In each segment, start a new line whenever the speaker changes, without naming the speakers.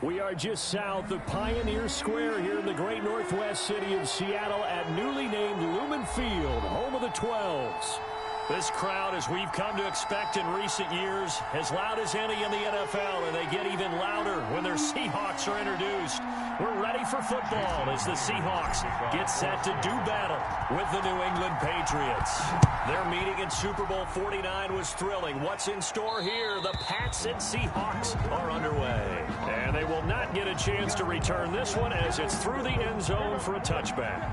We are just south of Pioneer Square here in the great northwest city of Seattle at newly named Lumen Field, home of the 12s. This crowd, as we've come to expect in recent years, as loud as any in the NFL, and they get even louder when their Seahawks are introduced. We're ready for football as the Seahawks get set to do battle with the New England Patriots. Their meeting in Super Bowl 49 was thrilling. What's in store here? The Pats and Seahawks are underway. And they will not get a chance to return this one as it's through the end zone for a touchback.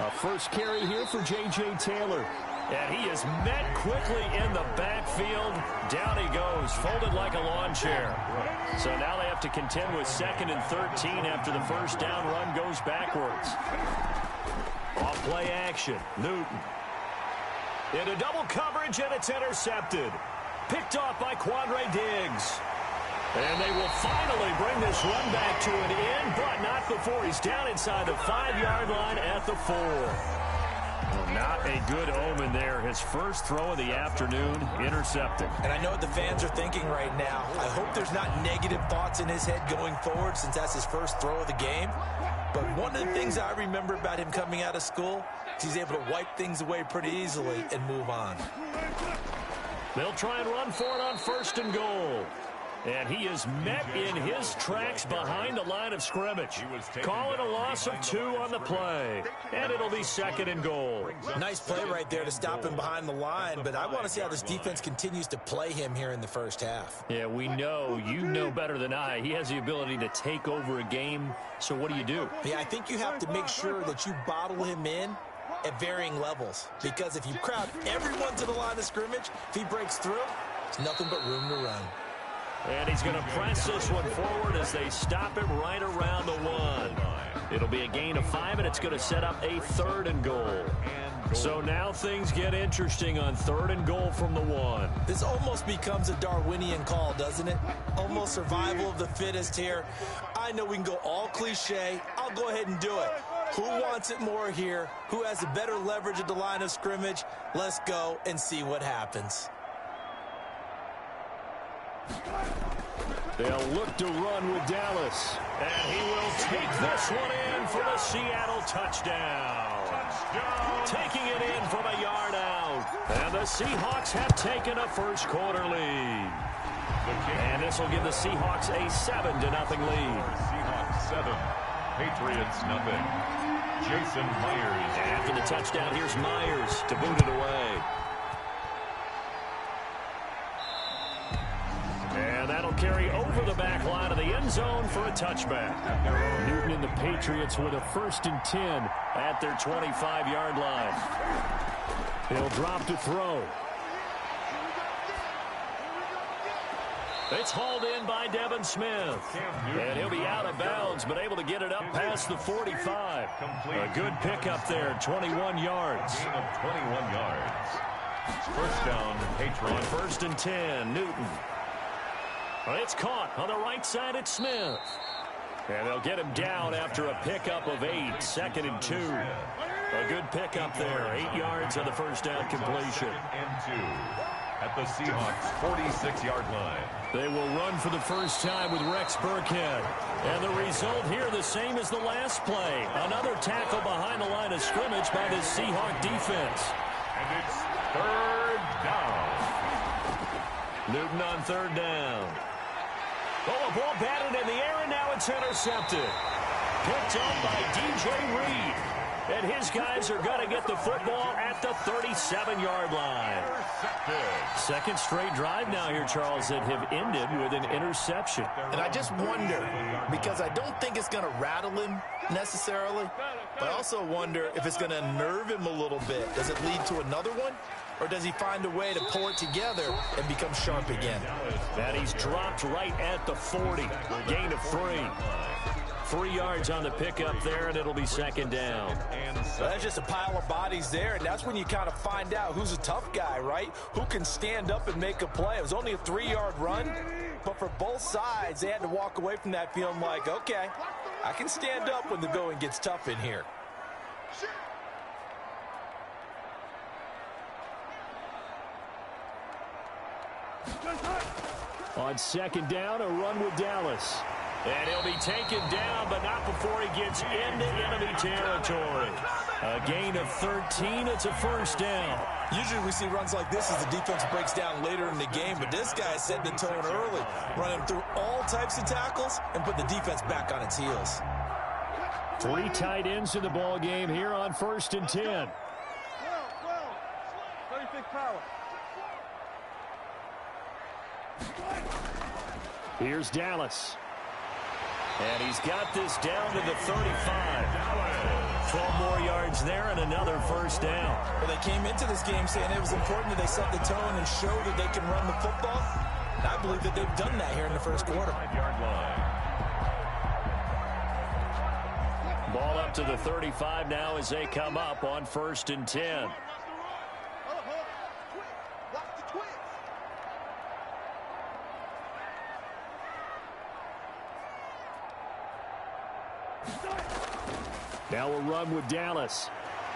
A first carry here for J.J. Taylor. And he is met quickly in the backfield. Down he goes, folded like a lawn chair. So now they have to contend with 2nd and 13 after the first down run goes backwards. Off play action, Newton. Into double coverage, and it's intercepted. Picked off by Quandre Diggs. And they will finally bring this run back to an end, but not before he's down inside the 5-yard line at the 4. Well, not a good omen there. His first throw of the afternoon, intercepted.
And I know what the fans are thinking right now. I hope there's not negative thoughts in his head going forward since that's his first throw of the game. But one of the things I remember about him coming out of school is he's able to wipe things away pretty easily and move on.
They'll try and run for it on 1st and goal. And he is met in his tracks behind the line of scrimmage. Call it a loss of 2 on the play. And it'll be 2nd and goal.
Nice play right there to stop him behind the line, but I want to see how this defense continues to play him here in the first half.
Yeah, we know. You know better than I. He has the ability to take over a game. So what do?
Yeah, I think you have to make sure that you bottle him in at varying levels. Because if you crowd everyone to the line of scrimmage, if he breaks through, it's nothing but room to run.
And he's going to press this one forward as they stop him right around the 1. It'll be a gain of 5, and it's going to set up a 3rd and goal. So now things get interesting on 3rd and goal from the 1.
This almost becomes a Darwinian call, doesn't it? Almost survival of the fittest here. I know we can go all cliche. I'll go ahead and do it. Who wants it more here? Who has the better leverage at the line of scrimmage? Let's go and see what happens.
They'll look to run with Dallas. And he will take this one in for the Seattle touchdown. Taking it in from a yard out. And the Seahawks have taken a first quarter lead. And this will give the Seahawks a 7-0 lead.
Seahawks 7, Patriots 0. Jason Myers.
And after the touchdown, here's Myers to boot it away. And that'll carry over the back line of the end zone for a touchback. Newton and the Patriots with a 1st and 10 at their 25-yard line. He'll drop to throw. It's hauled in by Devin Smith. And he'll be out of bounds, but able to get it up past the 45. A good pickup there, 21 yards.
Gain of 21 yards. First down, Patriots.
On 1st and 10, Newton. It's caught on the right side at Smith. And they'll get him down after a pickup of 8, 2nd and 2. A good pickup there, 8 yards on the first down completion.
2nd and 2 at the Seahawks 46-yard line.
They will run for the first time with Rex Burkhead. And the result here the same as the last play. Another tackle behind the line of scrimmage by the Seahawk defense.
And it's 3rd down.
Newton on 3rd down. Oh, a ball batted in the air, and now it's intercepted. Picked up by DJ Reed. And his guys are going to get the football at the 37-yard line. Second straight drive now here, Charles, that have ended with an interception.
And I just wonder, because I don't think it's going to rattle him necessarily, but I also wonder if it's going to unnerve him a little bit. Does it lead to another one? Or does he find a way to pull it together and become sharp again?
And he's dropped right at the 40. Gain of 3. 3 yards on the pickup there, and it'll be second down.
Well, that's just a pile of bodies there, and that's when you kind of find out who's a tough guy, right? Who can stand up and make a play. It was only a 3-yard run, but for both sides, they had to walk away from that feeling like, okay, I can stand up when the going gets tough in here.
On second down, a run with Dallas. And he'll be taken down, but not before he gets into enemy territory. A gain of 13. It's a first down.
Usually we see runs like this as the defense breaks down later in the game, but this guy set the tone early, running through all types of tackles and put the defense back on its heels.
3 tight ends in the ball game here on 1st and 10. Here's Dallas. And he's got this down to the 35. 12 more yards there and another first down.
Well, they came into this game saying it was important that they set the tone and show that they can run the football. And I believe that they've done that here in the first quarter.
Ball up to the 35 now as they come up on 1st and 10. Now a run with Dallas.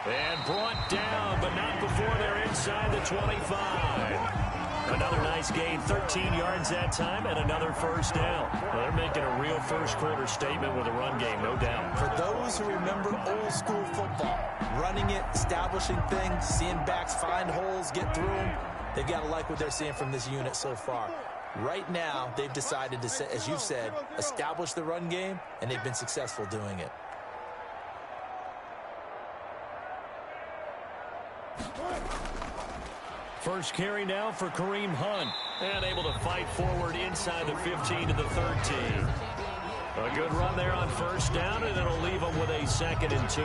And brought down, but not before they're inside the 25. Another nice gain, 13 yards that time, and another first down. Well, they're making a real first-quarter statement with a run game, no doubt.
For those who remember old-school football, running it, establishing things, seeing backs find holes, get through them, they've got to like what they're seeing from this unit so far. Right now, they've decided to, as you've said, establish the run game, and they've been successful doing it.
First carry now for Kareem Hunt. And able to fight forward inside the 15 to the 13. A good run there on first down, and it'll leave them with a 2nd and 2.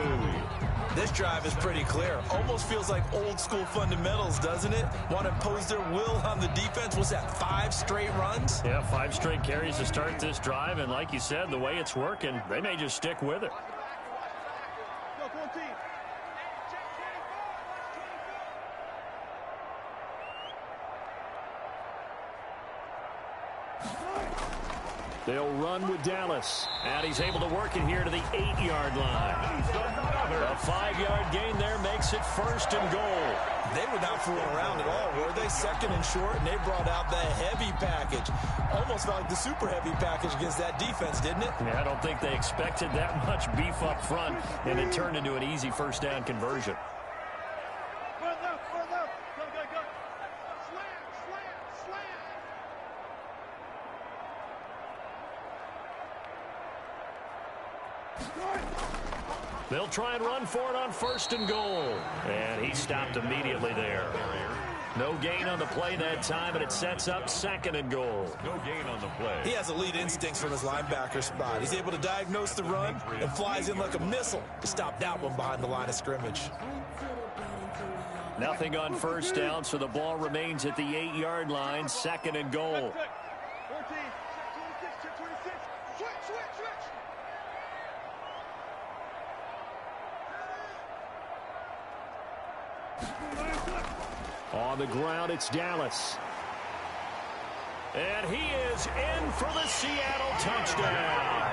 This drive is pretty clear. Almost feels like old-school fundamentals, doesn't it? Want to impose their will on the defense. Was that 5 straight runs?
Yeah, 5 straight carries to start this drive, and like you said, the way it's working, they may just stick with it. They'll run with Dallas. And he's able to work it here to the 8-yard line. A 5-yard gain there makes it 1st and goal.
They were not fooling around at all, were they? 2nd and short, and they brought out the heavy package. Almost felt like the super heavy package against that defense, didn't it?
Yeah, I don't think they expected that much beef up front, and it turned into an easy first down conversion. They'll try and run for it on 1st and goal. And he stopped immediately there. No gain on the play that time, and it sets up 2nd and goal.
No gain on the play.
He has elite instincts from his linebacker spot. He's able to diagnose the run and flies in like a missile to stop that one behind the line of scrimmage.
Nothing on first down, so the ball remains at the 8-yard line, 2nd and goal. On the ground, it's Dallas. And he is in for the Seattle touchdown.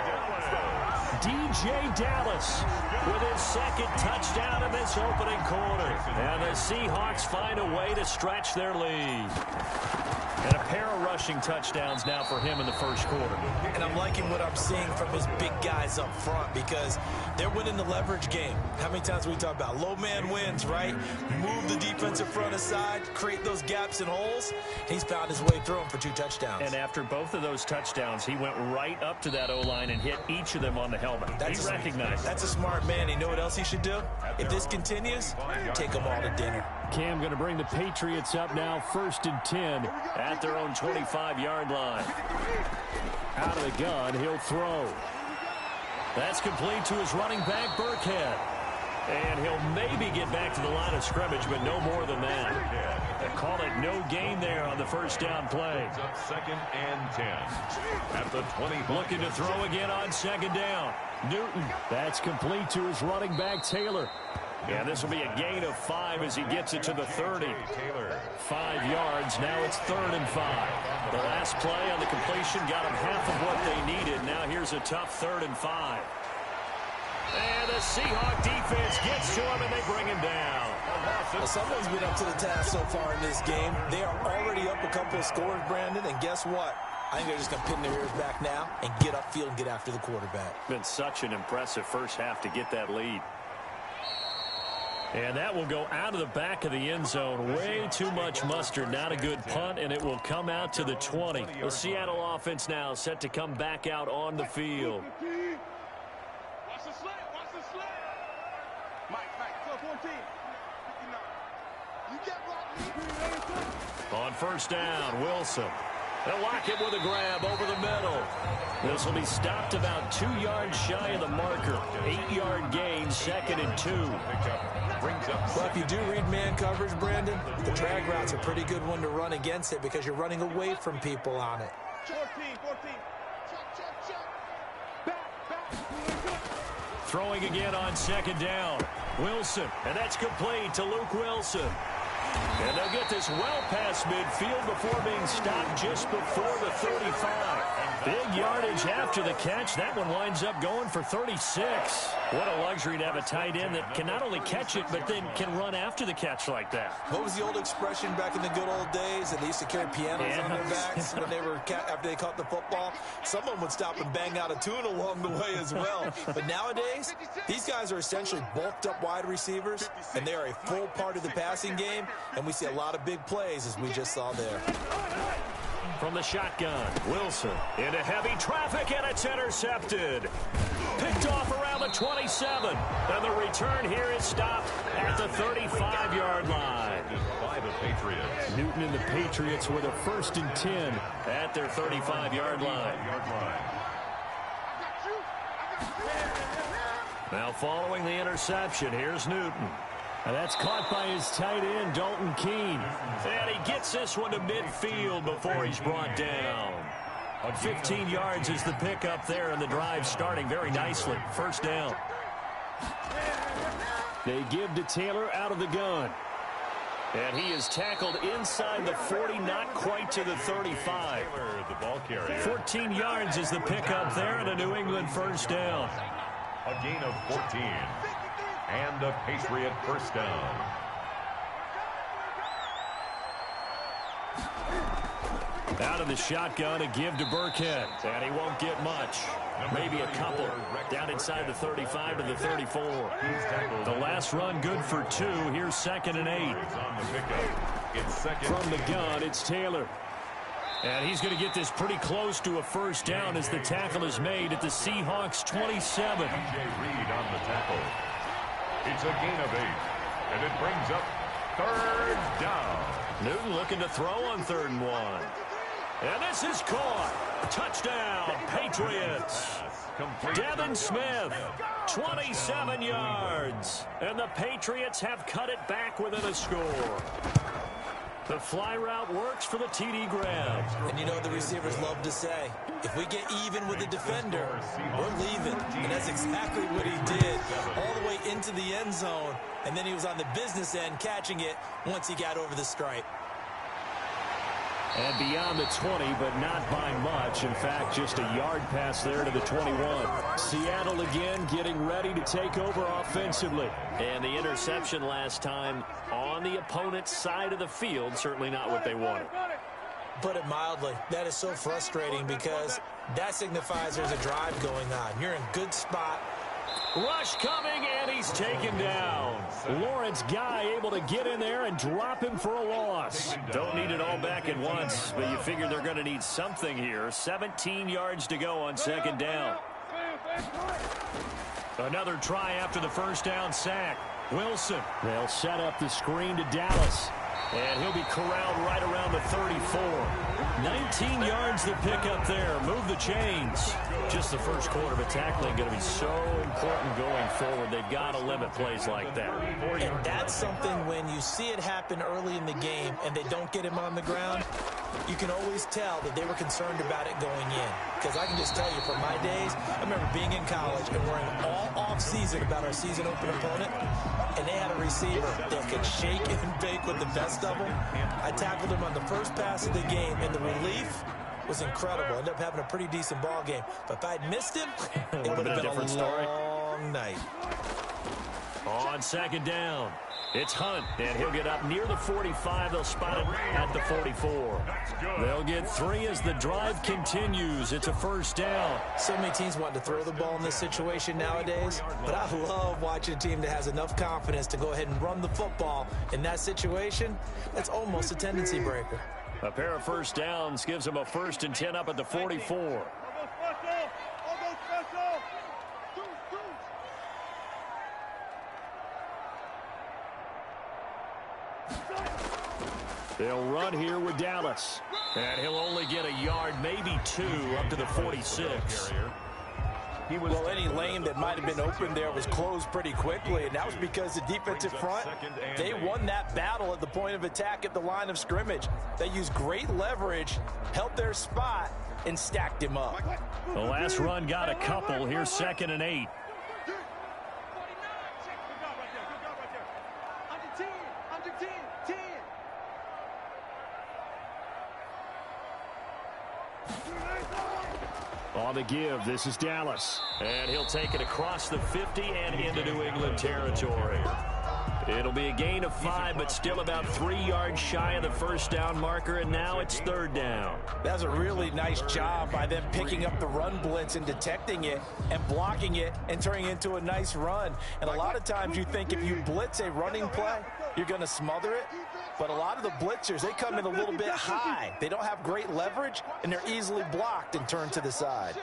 DJ Dallas with his 2nd touchdown in this opening quarter. And the Seahawks find a way to stretch their lead. And a pair of rushing touchdowns now for him in the first quarter.
And I'm liking what I'm seeing from his big guys up front because they're winning the leverage game. How many times we talk about low man wins, right? Move the defensive front aside, create those gaps and holes. He's found his way through them for 2 touchdowns.
And after both of those touchdowns, he went right up to that O-line and hit each of them on the helmet. He recognized it.
That's a smart man. You know what else he should do? If this continues, take them all to dinner.
Cam going to bring the Patriots up now, 1st and 10 at their own 25-yard line. Out of the gun, he'll throw. That's complete to his running back, Burkhead. And he'll maybe get back to the line of scrimmage, but no more than that. They call it no gain there on the first down play.
It's up 2nd and 10 at the 20.
Looking to throw again on 2nd down. Newton, that's complete to his running back, Taylor. Yeah, this will be a gain of 5 as he gets it to the 30. 5 yards. Now it's 3rd and 5. The last play on the completion got him half of what they needed. Now here's a tough 3rd and 5. And the Seahawk defense gets to him, and they bring him down.
Well, someone's been up to the task so far in this game. They are already up a couple of scores, Brandon, and guess what? I think they're just going to pin their ears back now and get upfield and get after the quarterback.
Been such an impressive first half to get that lead. And that will go out of the back of the end zone. Way too much mustard. Not a good punt, and it will come out to the 20. The Seattle offense now set to come back out on the field. On first down, Wilson. They'll lock it with a grab over the middle. This will be stopped about 2 yards shy of the marker. 8-yard gain, 2nd and 2.
Well, if you do read man coverage, Brandon, the drag route's a pretty good one to run against it because you're running away from people on it.
14.
Throwing again on 2nd down. Wilson, and that's complete to Luke Wilson. And they'll get this well past midfield before being stopped just before the 35. Big yardage after the catch. That one winds up going for 36. What a luxury to have a tight end that can not only catch it, but then can run after the catch like that.
What was the old expression back in the good old days that they used to carry pianos on their backs when they were after they caught the football? Someone would stop and bang out a tune along the way as well. But nowadays, these guys are essentially bulked up wide receivers, and they are a full part of the passing game, and we see a lot of big plays as we just saw there.
From the shotgun, Wilson into heavy traffic, and it's intercepted. Picked off around the 27. And the return here is stopped at the 35-yard line.
By the Patriots.
Newton and the Patriots with a 1st and 10 at their 35-yard line. Now following the interception, here's Newton. And that's caught by his tight end, Dalton Keene. And he gets this one to midfield before he's brought down. On 15 yards is the pickup there, and the drive starting very nicely. First down. They give to Taylor out of the gun. And he is tackled inside the 40, not quite to the 35.
The ball carrier.
14 yards is the pickup there, and a New England first down.
A gain of 14. And a Patriot first down.
Out of the shotgun, a give to Burkhead. And he won't get much. Maybe a couple. Down inside the 35 to the 34. The last run good for 2. Here's 2nd and 8. From the gun, it's Taylor. And he's going to get this pretty close to a first down as the tackle is made at the Seahawks 27.
Reed on the tackle. It's a gain of 8. And it brings up 3rd down.
Newton looking to throw on 3rd and 1. And this is caught. Touchdown, Patriots. Devin Smith, 27 yards. And the Patriots have cut it back within a score. The fly route works for the TD grab.
And you know what the receivers love to say? If we get even with the defender, we're leaving. And that's exactly what he did. All the way into the end zone. And then he was on the business end catching it once he got over the stripe.
And beyond the 20, but not by much. In fact, just a yard pass there to the 21. Seattle again getting ready to take over offensively. And the interception last time on the opponent's side of the field, certainly not what they wanted.
Put it mildly, that is so frustrating because that signifies there's a drive going on. You're in good spot.
Rush coming, and he's taken down. Lawrence Guy able to get in there and drop him for a loss. Don't need it all back at once, but you figure they're going to need something here. 17 yards to go on 2nd down. Another try after the first down sack. Wilson. They'll set up the screen to Dallas. And he'll be corralled right around the 34. 19 yards to pick up there. Move the chains. Just the first quarter of a tackling going to be so important going forward. They've got to limit plays like that.
And that's something when you see it happen early in the game and they don't get him on the ground, you can always tell that they were concerned about it going in. Because I can just tell you from my days, I remember being in college and worrying all off-season about our season open opponent, and they had a receiver that could shake and bake with the best of them. I tackled him on the first pass of the game, and the relief was incredible. Ended up having a pretty decent ball game. But if I'd missed him, it would have been a long night.
On second down, it's Hunt, and he'll get up near the 45. They'll spot him at the 44. They'll get 3 as the drive continues. It's a first down.
So many teams want to throw the ball in this situation nowadays, but I love watching a team that has enough confidence to go ahead and run the football. In that situation, that's almost a tendency breaker.
A pair of first downs gives them a 1st and 10 up at the 44. They'll run here with Dallas. And he'll only get a yard, maybe 2, up to the 46.
Well, any lane that might have been open there was closed pretty quickly, and that was because the defensive front, they won that battle at the point of attack at the line of scrimmage. They used great leverage, held their spot, and stacked him up.
The last run got a couple. Here's 2nd and 8. On the give, this is Dallas. And he'll take it across the 50 and into New England territory. It'll be a gain of 5, but still about 3 yards shy of the first down marker, and now it's 3rd down.
That's a really nice job by them picking up the run blitz and detecting it and blocking it and turning it into a nice run. And a lot of times you think if you blitz a running play, you're going to smother it. But a lot of the blitzers, they come in a little bit high. They don't have great leverage, and they're easily blocked and turned to the side.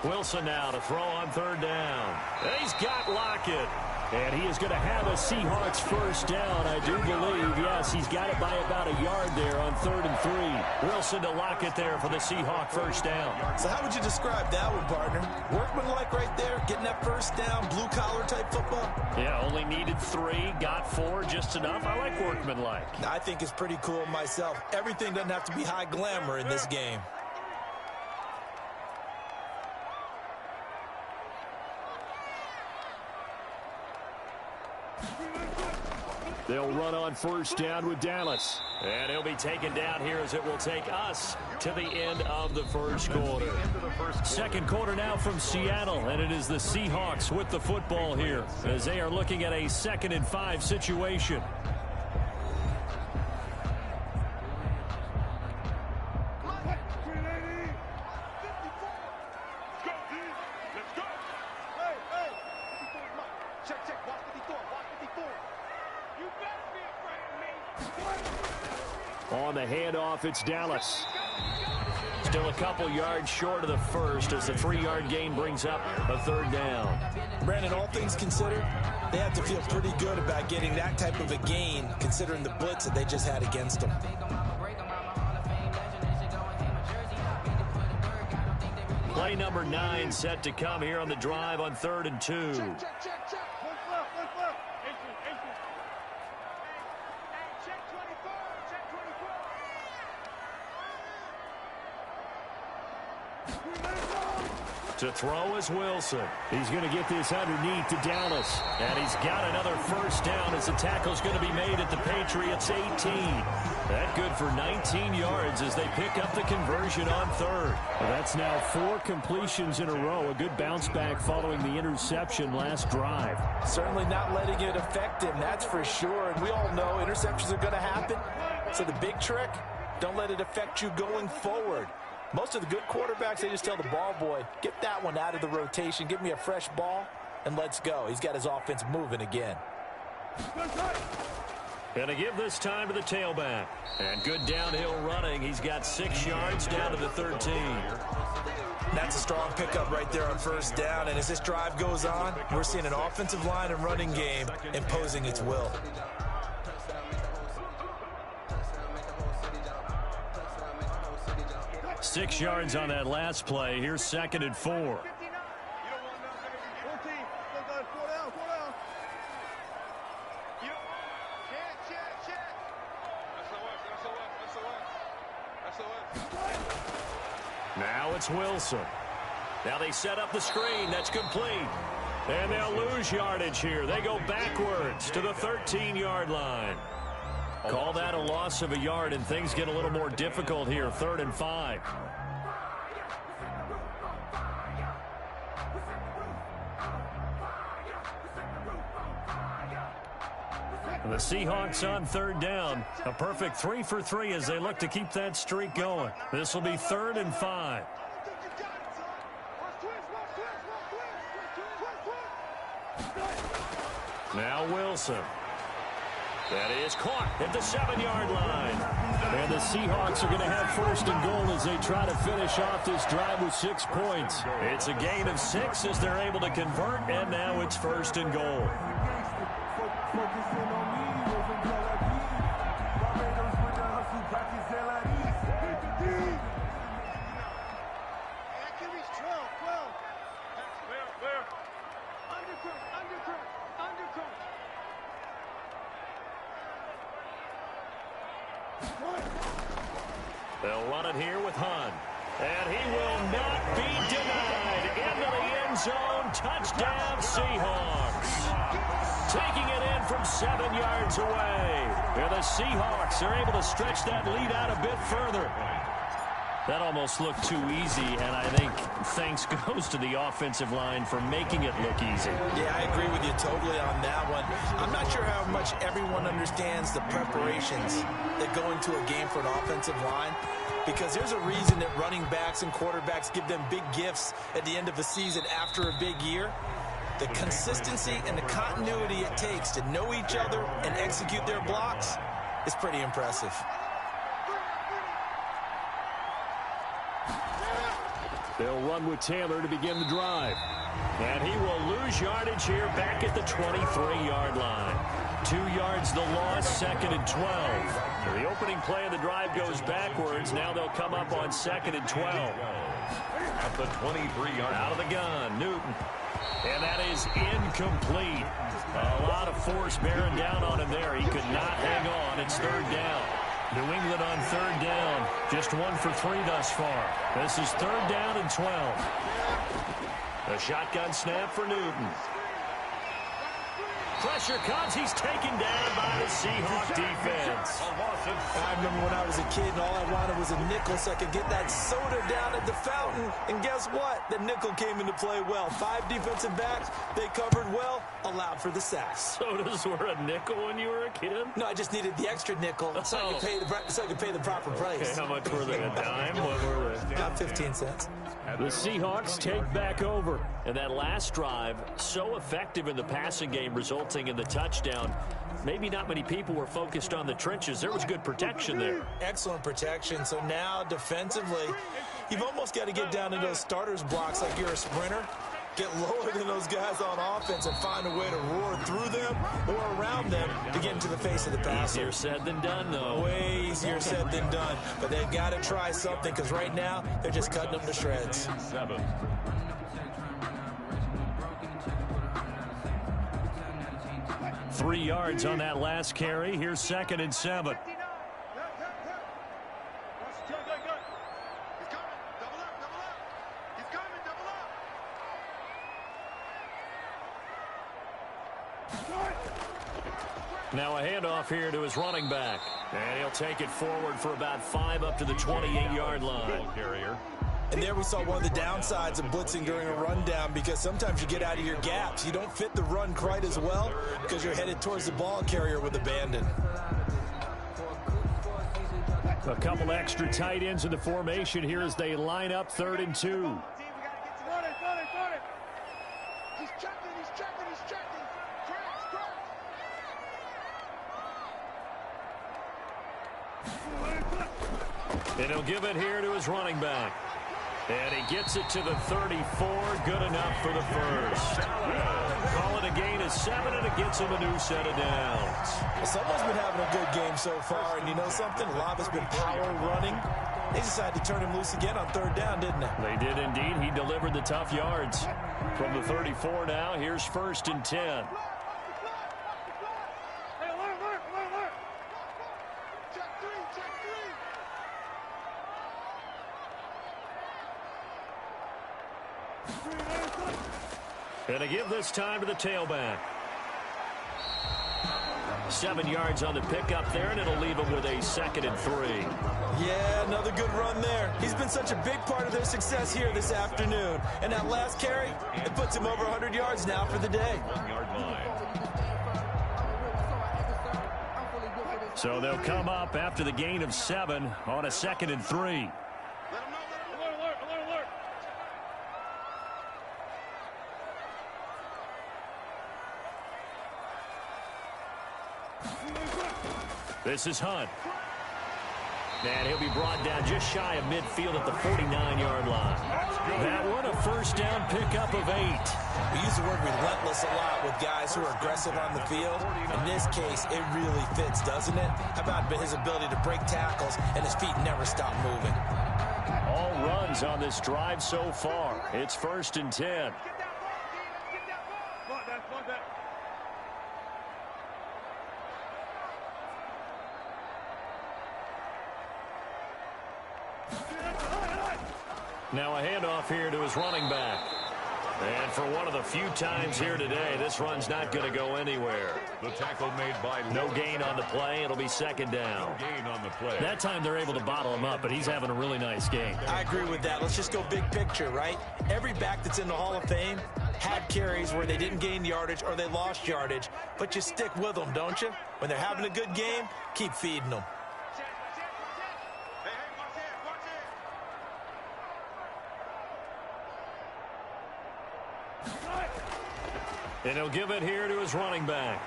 Wilson now to throw on 3rd down. And he's got Lockett. And he is going to have a Seahawks first down, I do believe. Yes, he's got it by about a yard there on 3rd and 3. Wilson to Lockett there for the Seahawk first down.
So how would you describe that one, partner? Workmanlike right there, getting that first down, blue-collar type football?
Yeah, only needed 3, got 4, just enough. I like workmanlike.
I think it's pretty cool myself. Everything doesn't have to be high glamour in this game.
They'll run on first down with Dallas. And he'll be taken down here as it will take us to the end of the first quarter. Second quarter now from Seattle, and it is the Seahawks with the football here as they are looking at a 2nd and 5 situation. On the handoff, it's Dallas. Still a couple yards short of the first as the 3-yard gain brings up a 3rd down.
Brandon, all things considered, they have to feel pretty good about getting that type of a gain considering the blitz that they just had against them.
Play number 9 set to come here on the drive on 3rd and 2. To throw is Wilson. He's going to get this underneath to Dallas. And he's got another first down as the tackle's going to be made at the Patriots 18. That good for 19 yards as they pick up the conversion on 3rd. Well, that's now 4 completions in a row. A good bounce back following the interception last drive.
Certainly not letting it affect him, that's for sure. And we all know interceptions are going to happen. So the big trick, don't let it affect you going forward. Most of the good quarterbacks, they just tell the ball boy, get that one out of the rotation, give me a fresh ball, and let's go. He's got his offense moving again.
Gonna give this time to the tailback. And good downhill running. He's got 6 yards down to the 13.
That's a strong pickup right there on first down. And as this drive goes on, we're seeing an offensive line and running game imposing its will.
6 yards on that last play. Here's 2nd and 4. Now it's Wilson. Now they set up the screen. That's complete. And they'll lose yardage here. They go backwards to the 13-yard line. Call that a loss of a yard, and things get a little more difficult here. 3rd and 5. The Seahawks on 3rd down. A perfect 3 for 3 as they look to keep that streak going. This will be 3rd and 5. Now Wilson. That is caught at the 7-yard line. And the Seahawks are going to have 1st and goal as they try to finish off this drive with 6 points. It's a gain of 6 as they're able to convert, and now it's 1st and goal. They'll run it here with Hunt. And he will not be denied. Into the end zone. Touchdown, Seahawks. Taking it in from 7 yards away. And the Seahawks are able to stretch that lead out a bit further. That almost looked too easy, and I think thanks goes to the offensive line for making it look easy.
Yeah, I agree with you totally on that one. I'm not sure how much everyone understands the preparations that go into a game for an offensive line, because there's a reason that running backs and quarterbacks give them big gifts at the end of a season after a big year. The consistency and the continuity it takes to know each other and execute their blocks is pretty impressive.
They'll run with Taylor to begin the drive. And he will lose yardage here back at the 23-yard line. 2 yards the loss, 2nd and 12. The opening play of the drive goes backwards. Now they'll come up on 2nd and 12.
At the 23-yard
out of the gun, Newton. And that is incomplete. A lot of force bearing down on him there. He could not hang on. It's 3rd down. New England on 3rd down. Just 1 for 3 thus far. This is 3rd down and 12. A shotgun snap for Newton. Pressure comes. He's taken down by the Seahawk defense.
I remember when I was a kid and all I wanted was a nickel so I could get that soda down at the fountain. And guess what? The nickel came into play well. 5 defensive backs. They covered well. Allowed for the sacks.
Sodas were a nickel when you were a kid?
No, I just needed the extra nickel so I could pay the proper price.
Okay, how much were they? A dime? What were they?
About 15 cents.
The Seahawks take back over. And that last drive, so effective in the passing game, resulting in the touchdown. Maybe not many people were focused on the trenches. There was good protection there.
Excellent protection. So now, defensively, you've almost got to get down to those starters blocks like you're a sprinter. Get lower than those guys on offense and find a way to roar through them or around them to get into the face of the passer.
Easier said than done, though.
Way easier said than done. But they've got to try something because right now they're just cutting them to shreds.
7.
Three yards on that last carry. Here's 2nd and 7. Now a handoff here to his running back. And he'll take it forward for about 5 up to the 28-yard line.
And there we saw one of the downsides of blitzing during a rundown, because sometimes you get out of your gaps. You don't fit the run quite as well because you're headed towards the ball carrier with abandon.
A couple extra tight ends in the formation here as they line up 3rd and 2. And he'll give it here to his running back. And he gets it to the 34. Good enough for the first. Call it a gain of 7, and it gets him a new set of downs.
Well, someone's been having a good game so far, and you know something? A lot of it's been power running. They decided to turn him loose again on third down, didn't they?
They did indeed. He delivered the tough yards. From the 34 now, here's 1st and 10. And to give this time to the tailback. 7 yards on the pickup there, and it'll leave him with a 2nd and 3.
Yeah, another good run there. He's been such a big part of their success here this afternoon. And that last carry, it puts him over 100 yards now for the day.
1-yard line.
So they'll come up after the gain of 7 on a 2nd and 3. This is Hunt. And he'll be brought down just shy of midfield at the 49-yard line. That one, a 1st down pickup of 8.
We use the word relentless a lot with guys who are aggressive on the field. In this case, it really fits, doesn't it? How about his ability to break tackles and his feet never stop moving?
All runs on this drive so far. It's 1st and 10. Now a handoff here to his running back. And for one of the few times here today, this run's not going to go anywhere.
The tackle made by
no gain on the play. It'll be 2nd down.
No gain on the play.
That time they're able to bottle him up, but he's having a really nice game.
I agree with that. Let's just go big picture, right? Every back that's in the Hall of Fame had carries where they didn't gain yardage or they lost yardage, but you stick with them, don't you? When they're having a good game, keep feeding them.
And he'll give it here to his running back.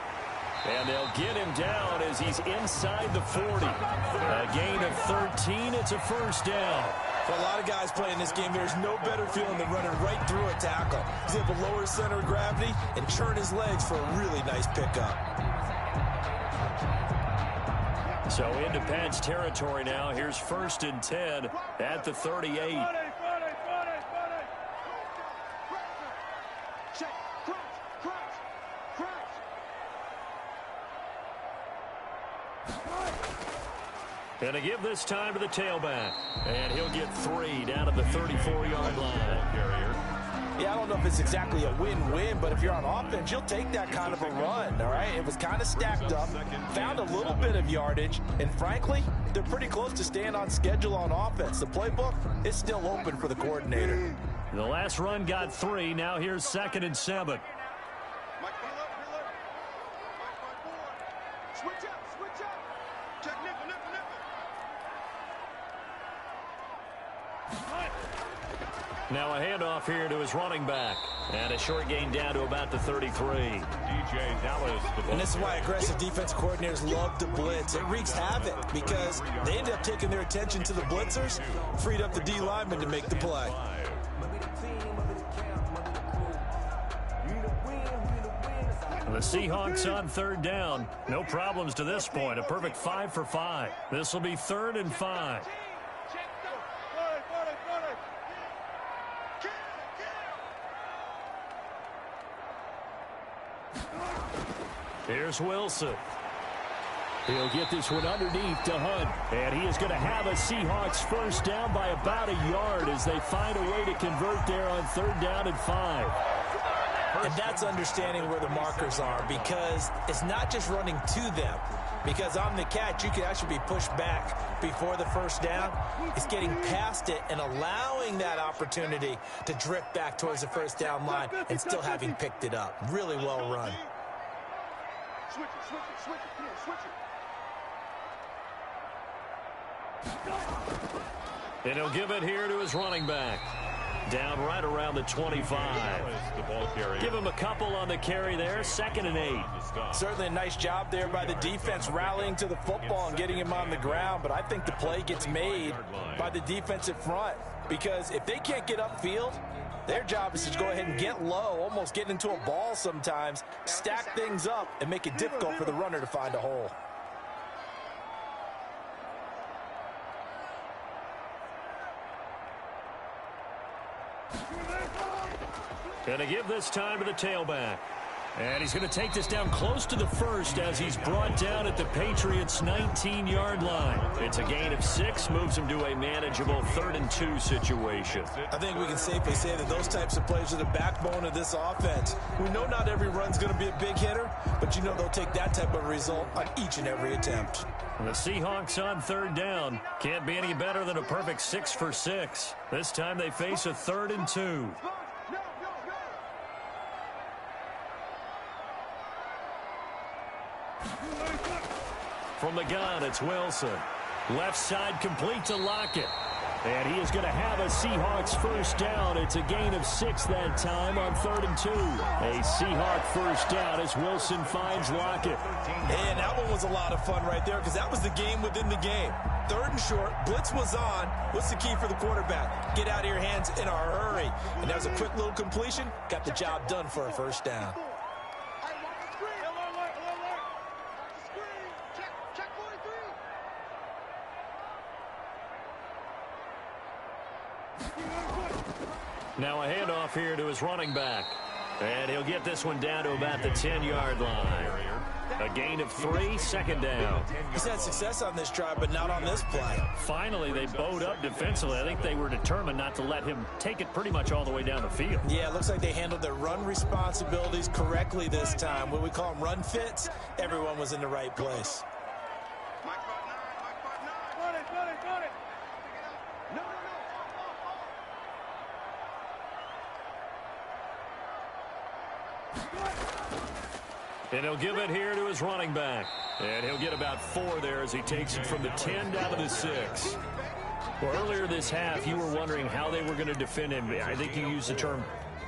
And they'll get him down as he's inside the 40. A gain of 13. It's a 1st down.
For a lot of guys playing this game, there's no better feeling than running right through a tackle. He's able to lower his center of gravity and churn his legs for a really nice pickup.
So into Pat's territory now. Here's 1st and 10 at the 38. And to give this time to the tailback. And he'll get 3 down at the 34-yard line.
Yeah, I don't know if it's exactly a win-win, but if you're on offense, you'll take that kind of a run, all right? It was kind of stacked up, found a little bit of yardage, and frankly, they're pretty close to staying on schedule on offense. The playbook is still open for the coordinator.
The last run got 3. Now here's 2nd and 7. Now a handoff here to his running back. And a short gain down to about the 33.
DJ Dallas.
And this is why aggressive defense coordinators love to blitz. It wreaks havoc because they end up taking their attention to the blitzers, freed up the D lineman to make the play.
The Seahawks on 3rd down. No problems to this point. A perfect 5 for 5. This will be 3rd and 5. Here's Wilson. He'll get this one underneath to Hunt. And he is going to have a Seahawks 1st down by about a yard as they find a way to convert there on 3rd down and 5.
And that's understanding where the markers are, because it's not just running to them. Because on the catch, you can actually be pushed back before the 1st down. It's getting past it and allowing that opportunity to drift back towards the 1st down line and still having picked it up. Really well run.
And he'll give it here to his running back. Down right around the 25. Give him a couple on the carry there. 2nd and 8.
Certainly a nice job there by the defense rallying to the football and getting him on the ground. But I think the play gets made by the defensive front. Because if they can't get upfield, their job is to go ahead and get low, almost get into a ball sometimes, stack things up, and make it difficult for the runner to find a hole.
Going to give this time to the tailback. And he's going to take this down close to the first as he's brought down at the Patriots' 19-yard line. It's a gain of 6, moves him to a manageable 3rd and 2 situation.
I think we can safely say that those types of plays are the backbone of this offense. We know not every run's going to be a big hitter, but you know they'll take that type of result on each and every attempt.
The Seahawks on 3rd down. Can't be any better than a perfect 6 for 6. This time they face a 3rd and 2. From the gun, it's Wilson. Left side complete to Lockett. And he is going to have a Seahawks first down. It's a gain of 6 that time on 3rd and 2. A Seahawk first down as Wilson finds Lockett.
And that one was a lot of fun right there because that was the game within the game. 3rd and short, blitz was on. What's the key for the quarterback? Get out of your hands in a hurry. And that was a quick little completion. Got the job done for a first down.
Now a handoff here to his running back. And he'll get this one down to about the 10-yard line. A gain of 3, 2nd down.
He's had success on this drive, but not on this play.
Finally, they bowed up defensively. I think they were determined not to let him take it pretty much all the way down the field.
Yeah, it looks like they handled their run responsibilities correctly this time. When we call them run fits, everyone was in the right place.
And he'll give it here to his running back. And he'll get about 4 there as he takes it from the 10 down to the 6. Well, earlier this half, you were wondering how they were going to defend him. I think you used the term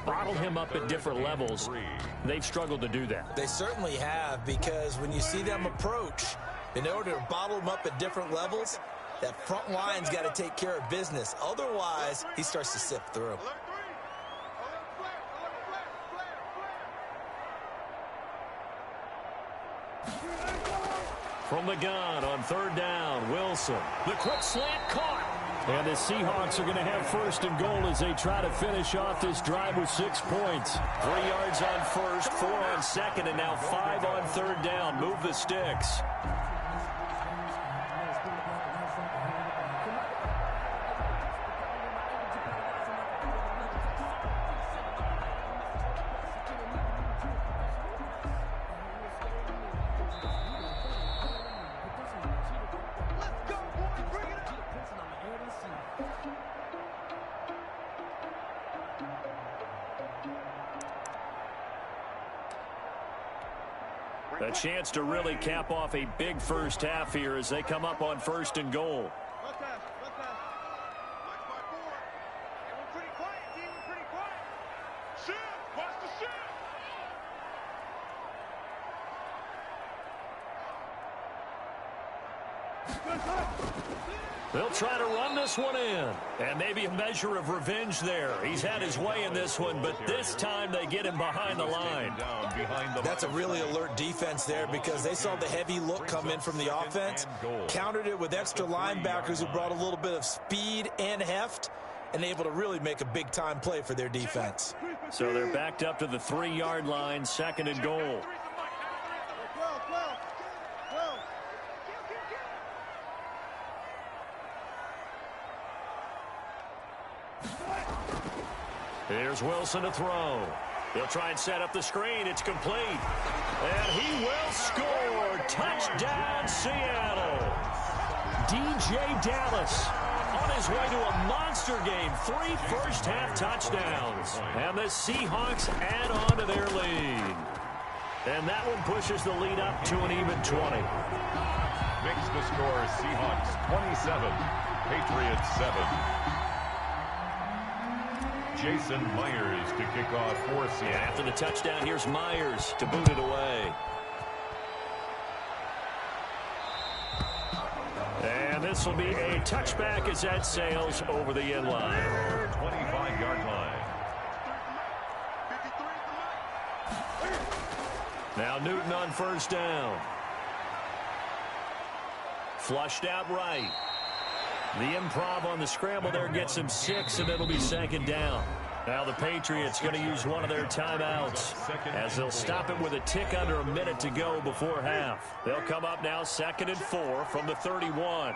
bottle him up at different levels. They've struggled to do that.
They certainly have, because when you see them approach, in order to bottle him up at different levels, that front line's got to take care of business. Otherwise, he starts to sift through.
From the gun on 3rd down, Wilson. The quick slant caught. And the Seahawks are going to have 1st and goal as they try to finish off this drive with 6 points. 3 yards on 1st, 4 on 2nd, and now 5 on 3rd down. Move the sticks. A chance to really cap off a big first half here as they come up on 1st and goal. They'll try to run this one in. And maybe a measure of revenge there. He's had his way in this one, but this time they get him behind the line.
That's a really alert defense there because they saw the heavy look come in from the offense, countered it with extra linebackers who brought a little bit of speed and heft, and able to really make a big-time play for their defense.
So they're backed up to the 3-yard line, 2nd and goal. Here's Wilson to throw. He'll try and set up the screen. It's complete. And he will score. Touchdown, Seattle. DJ Dallas on his way to a monster game. 3 first-half touchdowns. And the Seahawks add on to their lead. And that one pushes the lead up to an even 20.
Makes the score Seahawks 27, Patriots 7. Jason Myers to kick off for Seattle.
And after the touchdown, here's Myers to boot it away. And this will be a touchback as that sails over the end line.
25-yard line.
Now Newton on 1st down. Flushed out right. The improv on the scramble there gets him 6, and it'll be 2nd down. Now the Patriots going to use one of their timeouts as they'll stop it with a tick under a minute to go before half. They'll come up now 2nd and 4 from the 31.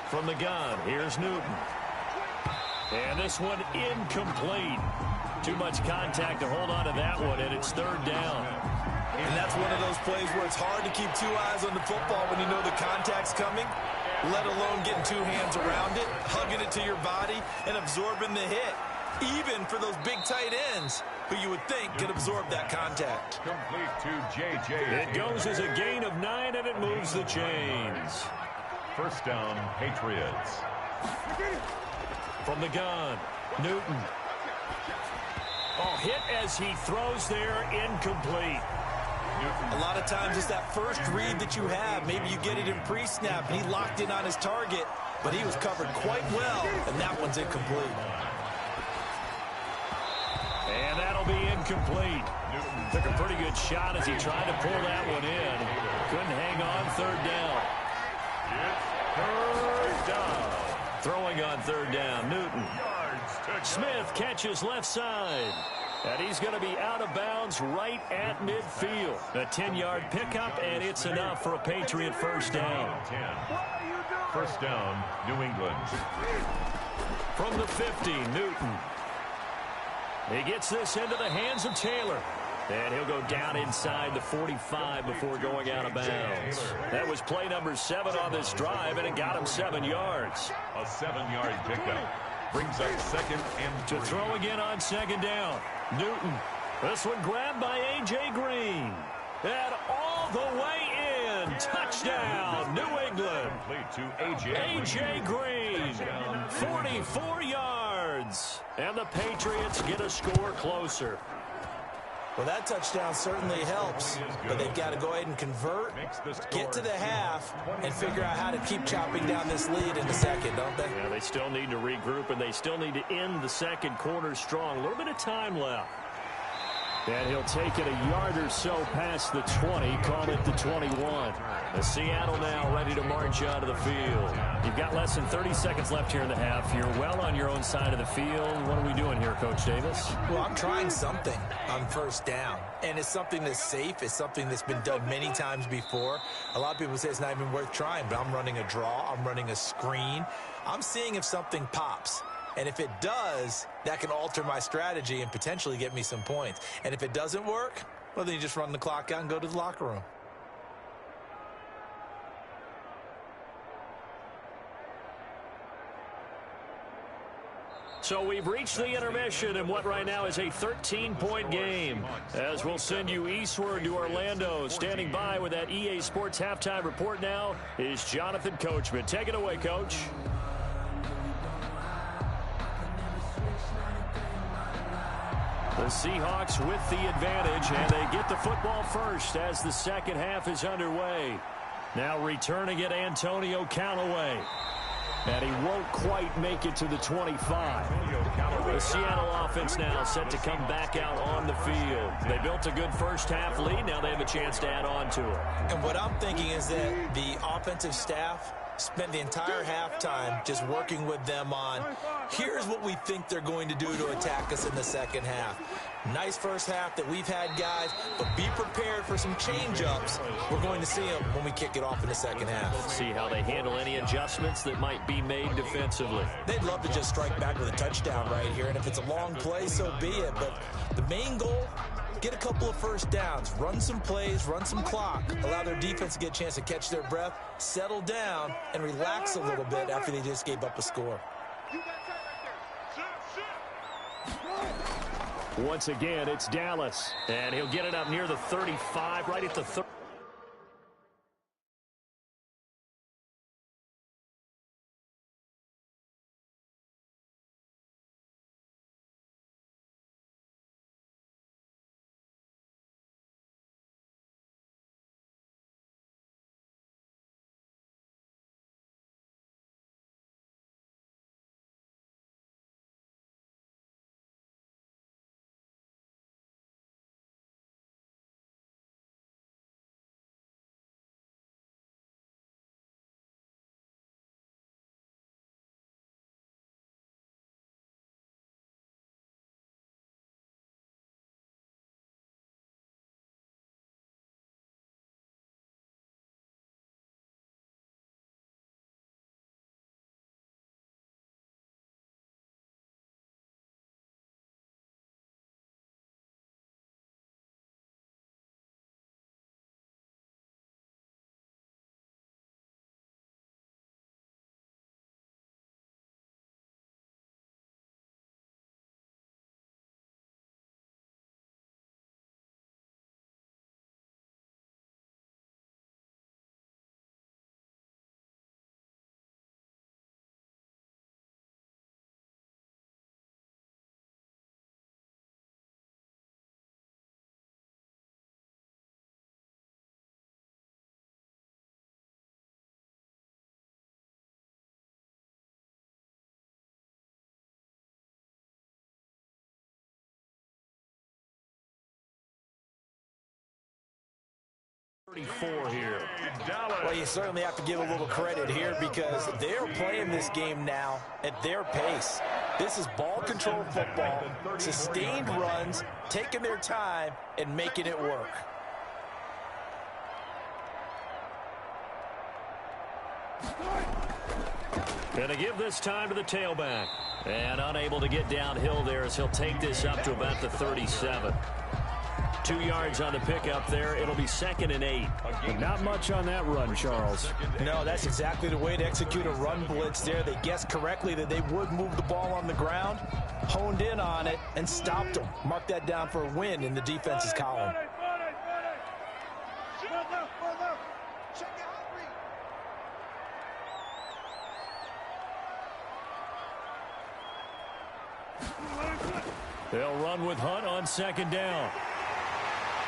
From the gun, here's Newton. And this one incomplete. Too much contact to hold on to that one, and it's 3rd down.
And that's one of those plays where it's hard to keep 2 eyes on the football when you know the contact's coming, let alone getting 2 hands around it, hugging it to your body, and absorbing the hit. Even for those big tight ends who you would think could absorb that contact.
Complete to J.J.
It goes as a gain of 9, and it moves the chains.
1st down, Patriots.
From the gun, Newton. Oh, hit as he throws there, incomplete.
A lot of times it's that first read that you have. Maybe you get it in pre-snap, and he locked in on his target, but he was covered quite well, and that one's incomplete.
And that'll be incomplete. Took a pretty good shot as he tried to pull that one in. Couldn't hang on, 3rd down.
It's 3rd down.
Throwing on 3rd down, Newton. Smith catches left side. And he's going to be out of bounds right at midfield. A 10-yard pickup, and it's enough for a Patriot 1st down.
1st down, New England.
From the 50, Newton. He gets this into the hands of Taylor. And he'll go down inside the 45 before going out of bounds. That was play number 7 on this drive, and it got him 7 yards.
A 7-yard pickup. Brings up 2nd and 3.
To throw again on 2nd down. Newton. This one grabbed by A.J. Green. And all the way in. Touchdown, New England.
Complete to
A.J. Green. 44 yards. And the Patriots get a score closer.
Well, that touchdown certainly helps, but they've got to go ahead and convert, get to the half, and figure out how to keep chopping down this lead in the second, don't they?
Yeah, they still need to regroup, and they still need to end the second quarter strong. A little bit of time left. And he'll take it a yard or so past the 20, call it the 21. The Seattle now ready to march out of the field. You've got less than 30 seconds left here in the half. You're well on your own side of the field. What are we doing here, Coach Davis?
Well, I'm trying something on 1st down, and it's something that's safe. It's something that's been done many times before. A lot of people say it's not even worth trying, but I'm running a draw. I'm running a screen. I'm seeing if something pops. And if it does, that can alter my strategy and potentially get me some points. And if it doesn't work, well, then you just run the clock out and go to the locker room.
So we've reached the intermission in what right now is a 13-point game. As we'll send you eastward to Orlando. Standing by with that EA Sports halftime report now is Jonathan Coachman. Take it away, Coach. The Seahawks with the advantage, and they get the football first as the second half is underway. Now returning it, Antonio Callaway. And he won't quite make it to the 25. The Seattle offense now set to come back out on the field. They built a good first half lead. Now they have a chance to add on to it.
And what I'm thinking is that the offensive staff spent the entire halftime just working with them on, here's what we think they're going to do to attack us in the second half. Nice first half that we've had, guys, but be prepared for some change-ups. We're going to see them when we kick it off in the second half.
Let's see how they handle any adjustments that might be made defensively.
They'd love to just strike back with a touchdown right here, and if it's a long play, so be it. But the main goal, get a couple of first downs, run some plays, run some clock, allow their defense to get a chance to catch their breath, settle down, and relax a little bit after they just gave up a score.
Once again, it's Dallas, and he'll get it up near the 35, right at the 30. 34 here.
Well, you certainly have to give a little credit here because they're playing this game now at their pace. This is ball control football, sustained runs, taking their time and making it work.
Gonna give this time to the tailback. And unable to get downhill there as he'll take this up to about the 37. 2 yards on the pickup there. It'll be 2nd and 8.
Not much on that run, Charles.
No, that's exactly the way to execute a run blitz there. They guessed correctly that they would move the ball on the ground, honed in on it, and stopped them. Mark that down for a win in the defense's column.
They'll run with Hunt on 2nd down.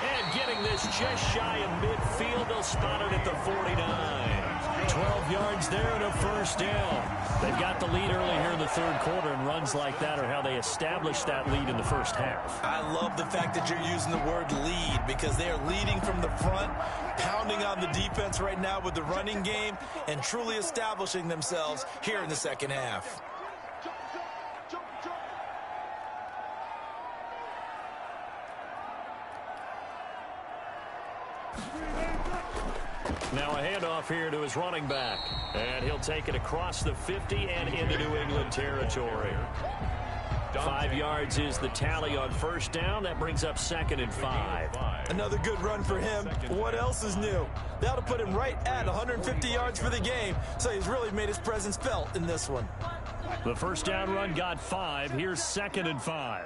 And getting this just shy of midfield, they'll spot it at the 49. 12 yards there and a 1st down. They've got the lead early here in the 3rd quarter, and runs like that are how they established that lead in the 1st half.
I love the fact that you're using the word lead because they are leading from the front, pounding on the defense right now with the running game, and truly establishing themselves here in the 2nd half.
Now a handoff here to his running back. And he'll take it across the 50 and into New England territory. 5 yards is the tally on 1st down. That brings up 2nd and 5.
Another good run for him. What else is new? That'll put him right at 150 yards for the game. So he's really made his presence felt in this one.
The 1st down run got 5. Here's 2nd and 5.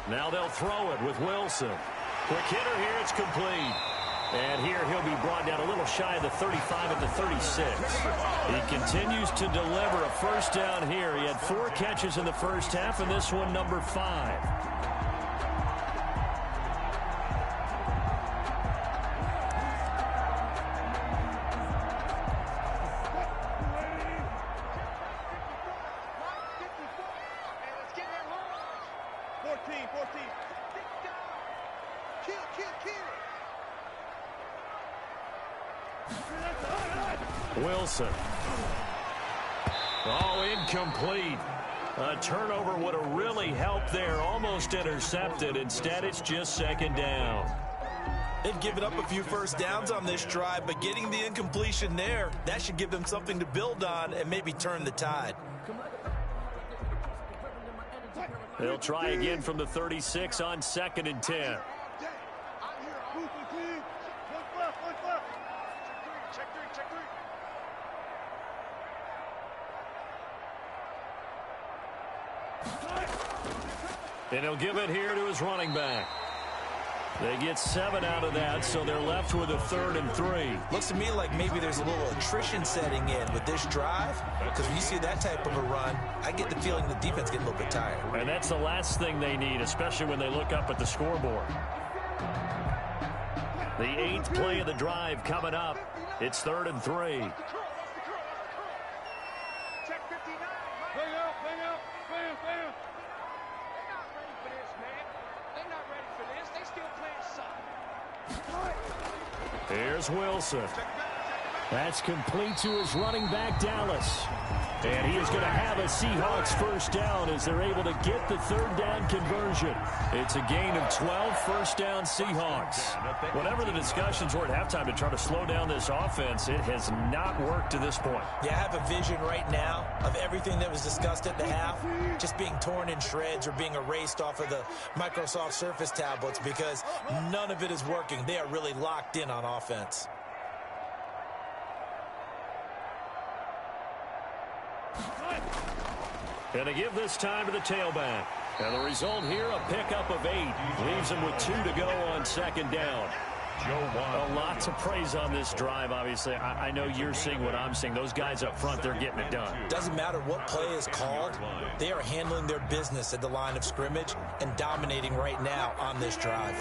Now they'll throw it with Wilson. Quick hitter here, it's complete. And here he'll be brought down a little shy of the 35 at the 36. He continues to deliver a 1st down here. He had 4 catches in the 1st half, and this one number 5. Wilson. Oh, incomplete. A turnover would have really helped there. Almost intercepted. Instead, it's just 2nd down.
They've given up a few 1st downs on this drive, but getting the incompletion there, that should give them something to build on and maybe turn the tide.
They'll try again from the 36 on 2nd and 10. And he'll give it here to his running back. They get 7 out of that, so they're left with a 3rd and 3.
Looks to me like maybe there's a little attrition setting in with this drive, because when you see that type of a run, I get the feeling the defense getting a little bit tired.
And that's the last thing they need, especially when they look up at the scoreboard. The 8th play of the drive coming up. It's 3rd and 3. Here's Wilson. That's complete to his running back, Dallas. And he is going to have a Seahawks 1st down as they're able to get the 3rd down conversion. It's a gain of 12, 1st down Seahawks. Whatever the discussions were at halftime to try to slow down this offense, it has not worked to this point.
Yeah, I have a vision right now of everything that was discussed at the half just being torn in shreds or being erased off of the Microsoft Surface tablets because none of it is working. They are really locked in on offense.
And to give this time to the tailback. And the result here, a pickup of 8. Leaves him with 2 to go on 2nd down. A lot to praise on this drive, obviously. I know you're seeing what I'm seeing. Those guys up front, they're getting it done.
Doesn't matter what play is called. They are handling their business at the line of scrimmage and dominating right now on this drive.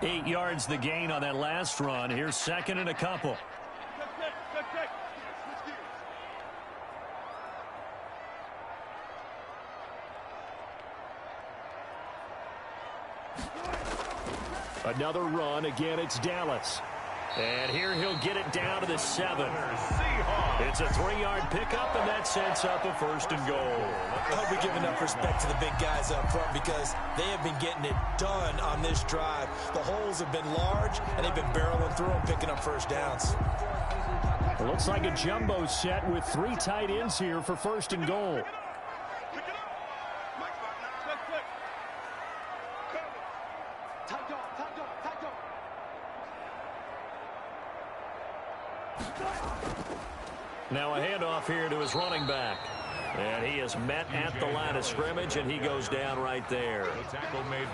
8 yards the gain on that last run. Here's 2nd and a couple. Another run. Again, it's Dallas. And here he'll get it down to the 7. It's a 3-yard pickup, and that sets up a 1st and goal.
I hope we give enough respect to the big guys up front because they have been getting it done on this drive. The holes have been large, and they've been barreling through them, picking up 1st downs.
It looks like a jumbo set with 3 tight ends here for 1st and goal. Now a handoff here to his running back. And he is met at the line of scrimmage, and he goes down right there.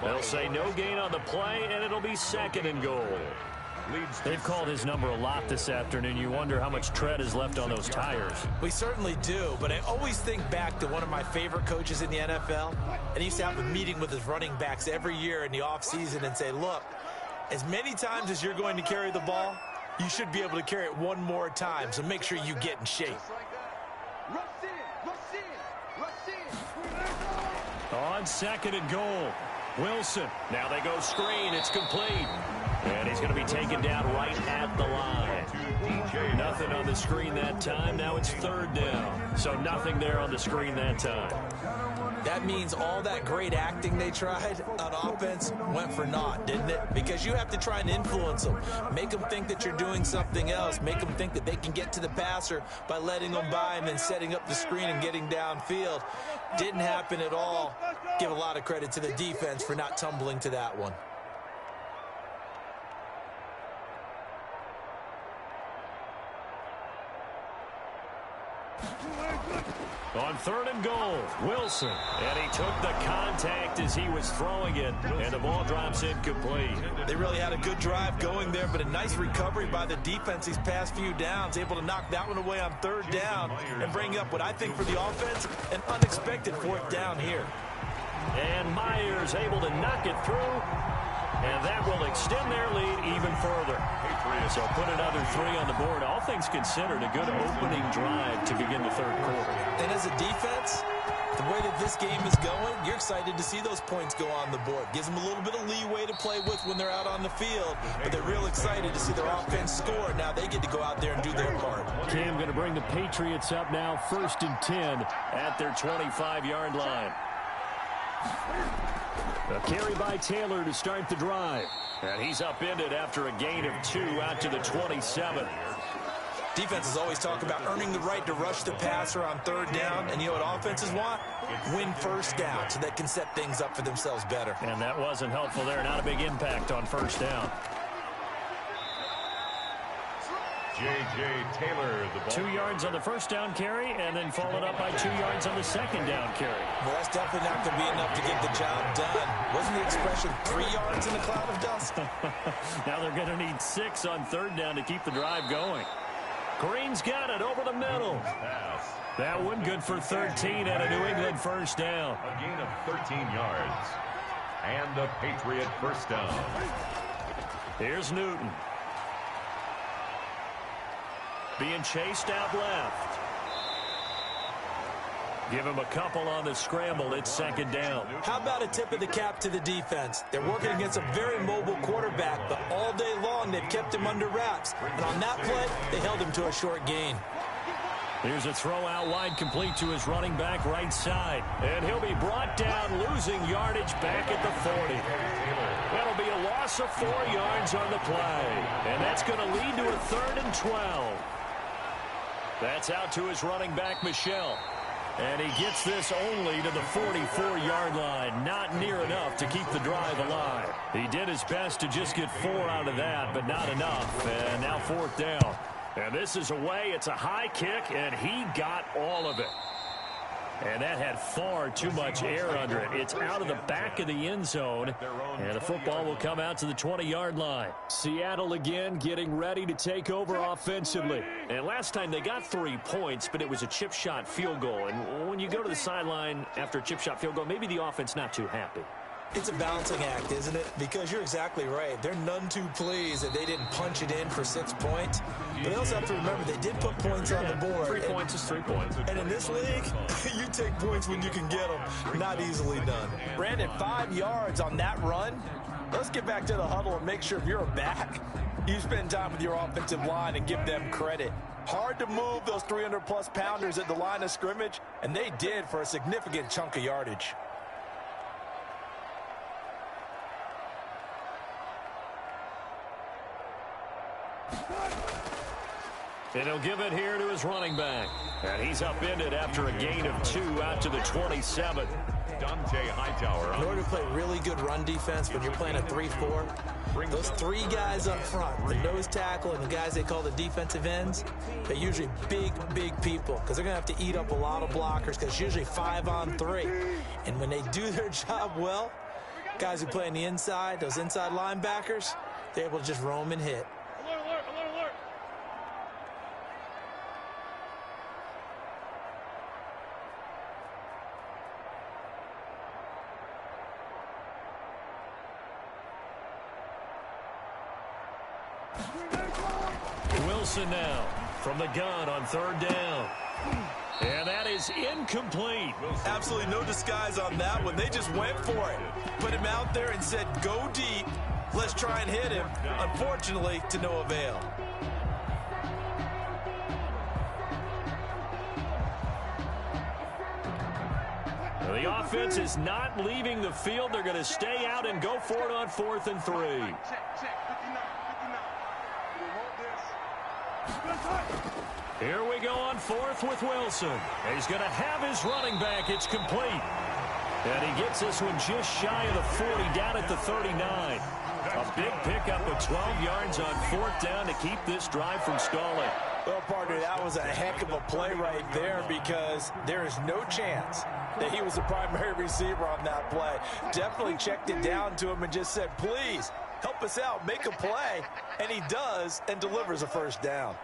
They'll say no gain on the play, and it'll be 2nd and goal. They've called his number a lot this afternoon. You wonder how much tread is left on those tires.
We certainly do, but I always think back to one of my favorite coaches in the NFL, and he used to have a meeting with his running backs every year in the offseason and say, look, as many times as you're going to carry the ball, you should be able to carry it one more time, so make sure you get in shape.
On 2nd and goal, Wilson. Now they go screen. It's complete. And he's going to be taken down right at the line. Nothing on the screen that time. Now it's 3rd down. So nothing there on the screen that time.
That means all that great acting they tried on offense went for naught, didn't it? Because you have to try and influence them. Make them think that you're doing something else. Make them think that they can get to the passer by letting them by and then setting up the screen and getting downfield. Didn't happen at all. Give a lot of credit to the defense for not tumbling to that one.
On 3rd and goal, Wilson. And he took the contact as he was throwing it, and the ball drops incomplete.
They really had a good drive going there, but a nice recovery by the defense these past few downs, able to knock that one away on 3rd down and bring up what I think for the offense, an unexpected 4th down here.
And Myers able to knock it through, and that will extend their lead even further. So put another 3 on the board. All things considered, a good opening drive to begin the 3rd quarter.
And as a defense, the way that this game is going, you're excited to see those points go on the board. Gives them a little bit of leeway to play with when they're out on the field, but they're real excited to see their offense score. Now they get to go out there and do their part.
Cam going to bring the Patriots up now, 1st and 10 at their 25-yard line. A carry by Taylor to start the drive. And he's upended after a gain of 2 out to the 27.
Defenses always talk about earning the right to rush the passer on 3rd down. And you know what offenses want? Win 1st down so they can set things up for themselves better.
And that wasn't helpful there. Not a big impact on 1st down.
J.J. Taylor, the ball.
2 yards on the 1st down carry, and then followed up by 2 yards on the 2nd down carry.
Well, that's definitely not going to be enough to get the job done. Wasn't the expression 3 yards in a cloud of dust?
Now they're going to need 6 on 3rd down to keep the drive going. Green's got it over the middle. That one good for 13 and a New England 1st down.
A gain of 13 yards. And a Patriot 1st down.
Here's Newton. Being chased out left. Give him a couple on the scramble. It's 2nd down.
How about a tip of the cap to the defense? They're working against a very mobile quarterback, but all day long they've kept him under wraps. And on that play, they held him to a short gain.
Here's a throw out wide, complete to his running back right side. And he'll be brought down, losing yardage back at the 40. That'll be a loss of 4 yards on the play. And that's going to lead to a 3rd and 12. That's out to his running back, Michel. And he gets this only to the 44-yard line. Not near enough to keep the drive alive. He did his best to just get 4 out of that, but not enough. And now 4th down. And this is away. It's a high kick, and he got all of it. And that had far too much air under it. It's out of the back of the end zone, and the football will come out to the 20-yard line. Seattle again getting ready to take over offensively. And last time they got 3 points, but it was a chip shot field goal. And when you go to the sideline after a chip shot field goal, maybe the offense not too happy.
It's a balancing act, isn't it? Because you're exactly right. They're none too pleased that they didn't punch it in for 6 points. But they also have to remember they did put points on the board.
3 points is 3 points.
And in this league, you take points when you can get them. Not easily done. Brandon, 5 yards on that run. Let's get back to the huddle and make sure if you're a back, you spend time with your offensive line and give them credit. Hard to move those 300-plus pounders at the line of scrimmage, and they did for a significant chunk of yardage.
And he'll give it here to his running back. And he's upended after a gain of 2 out to the 27.
Dante Hightower.
In order to play really good run defense when you're playing a 3-4, those 3 guys up front, the nose tackle and the guys they call the defensive ends, they're usually big people because they're going to have to eat up a lot of blockers because it's usually 5 on 3. And when they do their job well, guys who play on the inside, those inside linebackers, they're able to just roam and hit.
Wilson now from the gun on 3rd down. And that is incomplete.
Absolutely no disguise on that one. They just went for it. Put him out there and said, go deep. Let's try and hit him. Unfortunately, to no avail.
The offense is not leaving the field. They're going to stay out and go for it on 4th and 3. Here we go on 4th with Wilson. He's going to have his running back. It's complete. And he gets this one just shy of the 40, down at the 39. A big pickup of 12 yards on 4th down to keep this drive from stalling.
Well, partner, that was a heck of a play right there because there is no chance that he was the primary receiver on that play. Definitely checked it down to him and just said, please, help us out, make a play. And he does and delivers a 1st down.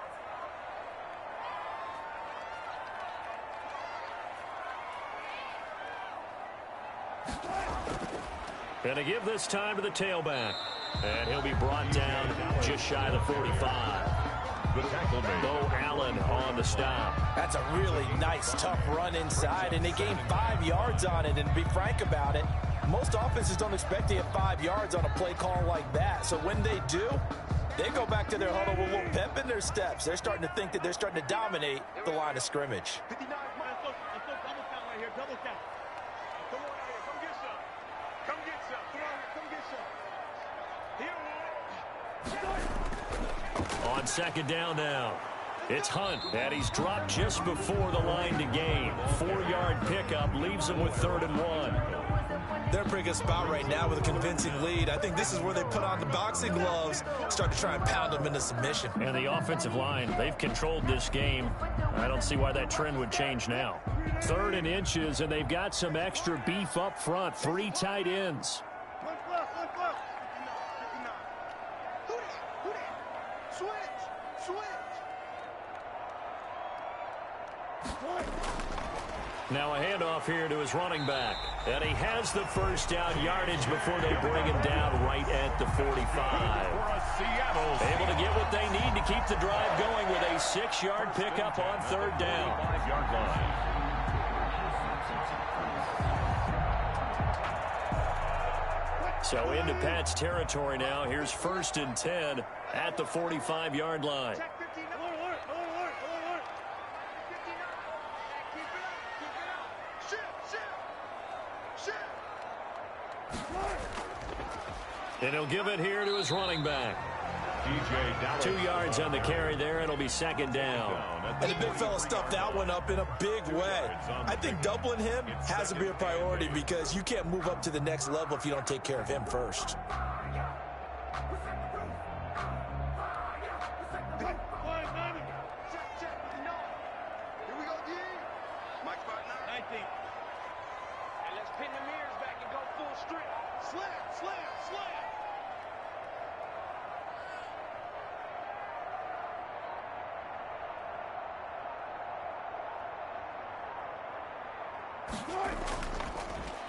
And to give this time to the tailback. And he'll be brought down just shy of the 45.
The tackle made.
Bo Allen on the stop.
That's a really nice, tough run inside, and they gained 5 yards on it. And to be frank about it, most offenses don't expect to get 5 yards on a play call like that. So when they do, they go back to their huddle with a little pep in their steps. They're starting to think that they're starting to dominate the line of scrimmage.
On 2nd down now, it's Hunt, and he's dropped just before the line to gain. 4-yard pickup leaves him with 3rd and 1.
They're in a pretty good spot right now with a convincing lead. I think this is where they put on the boxing gloves, start to try and pound them into submission.
And the offensive line, they've controlled this game. I don't see why that trend would change now. 3rd and inches, and they've got some extra beef up front. 3 tight ends. Now a handoff here to his running back. And he has the 1st down yardage before they bring him down right at the 45. Able to get what they need to keep the drive going with a 6-yard pickup on 3rd down.
5-yard line.
So into Pat's territory now. Here's 1st and 10 at the 45-yard line. And he'll give it here to his running back. 2 yards on the carry there. It'll be 2nd down.
And the big fella stuffed that one up in a big way. I think doubling him has to be a priority because you can't move up to the next level if you don't take care of him first.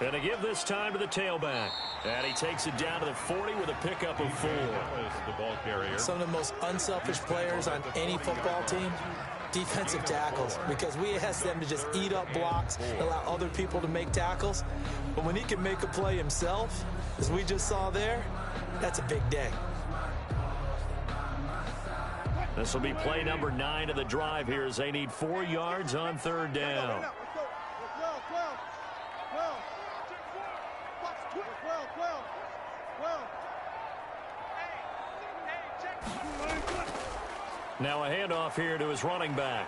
And to give this time to the tailback. And he takes it down to the 40 with a pickup of 4.
Some of the most unselfish players on any football team, defensive tackles, because we ask them to just eat up blocks, allow other people to make tackles. But when he can make a play himself, as we just saw there, that's a big day.
This will be play number 9 of the drive here as they need 4 yards on 3rd down. Now a handoff here to his running back.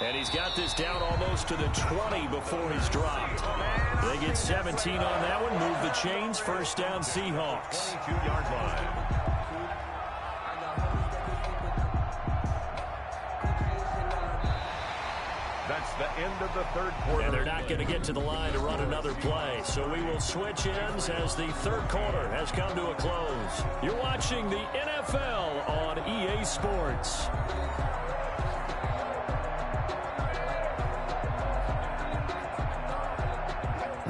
And he's got this down almost to the 20 before he's dropped. They get 17 on that one. Move the chains. 1st down, Seahawks.
2-yard line. That's the end of the 3rd quarter.
And they're not going to get to the line to run another play. So we will switch ends as the 3rd quarter has come to a close. You're watching the NFL on EA Sports.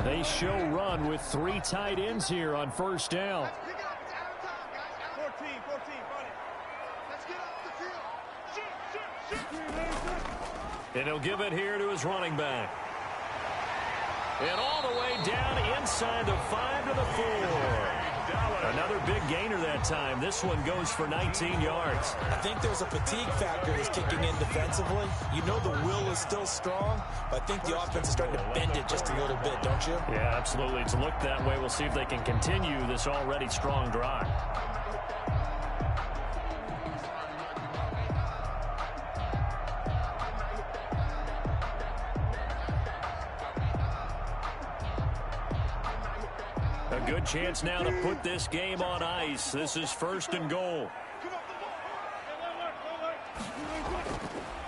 They show run with 3 tight ends here on 1st down.
14, run it. Let's get off the field. Shoot.
And he'll give it here to his running back. And all the way down inside the 5 to the 4. Another big gainer that time. This one goes for 19 yards.
I think there's a fatigue factor that's kicking in defensively. You know the will is still strong, but I think the offense is starting to bend it just a little bit, don't you?
Yeah, absolutely. It's looked that way. We'll see if they can continue this already strong drive. A good chance now to put this game on ice. This is 1st and goal.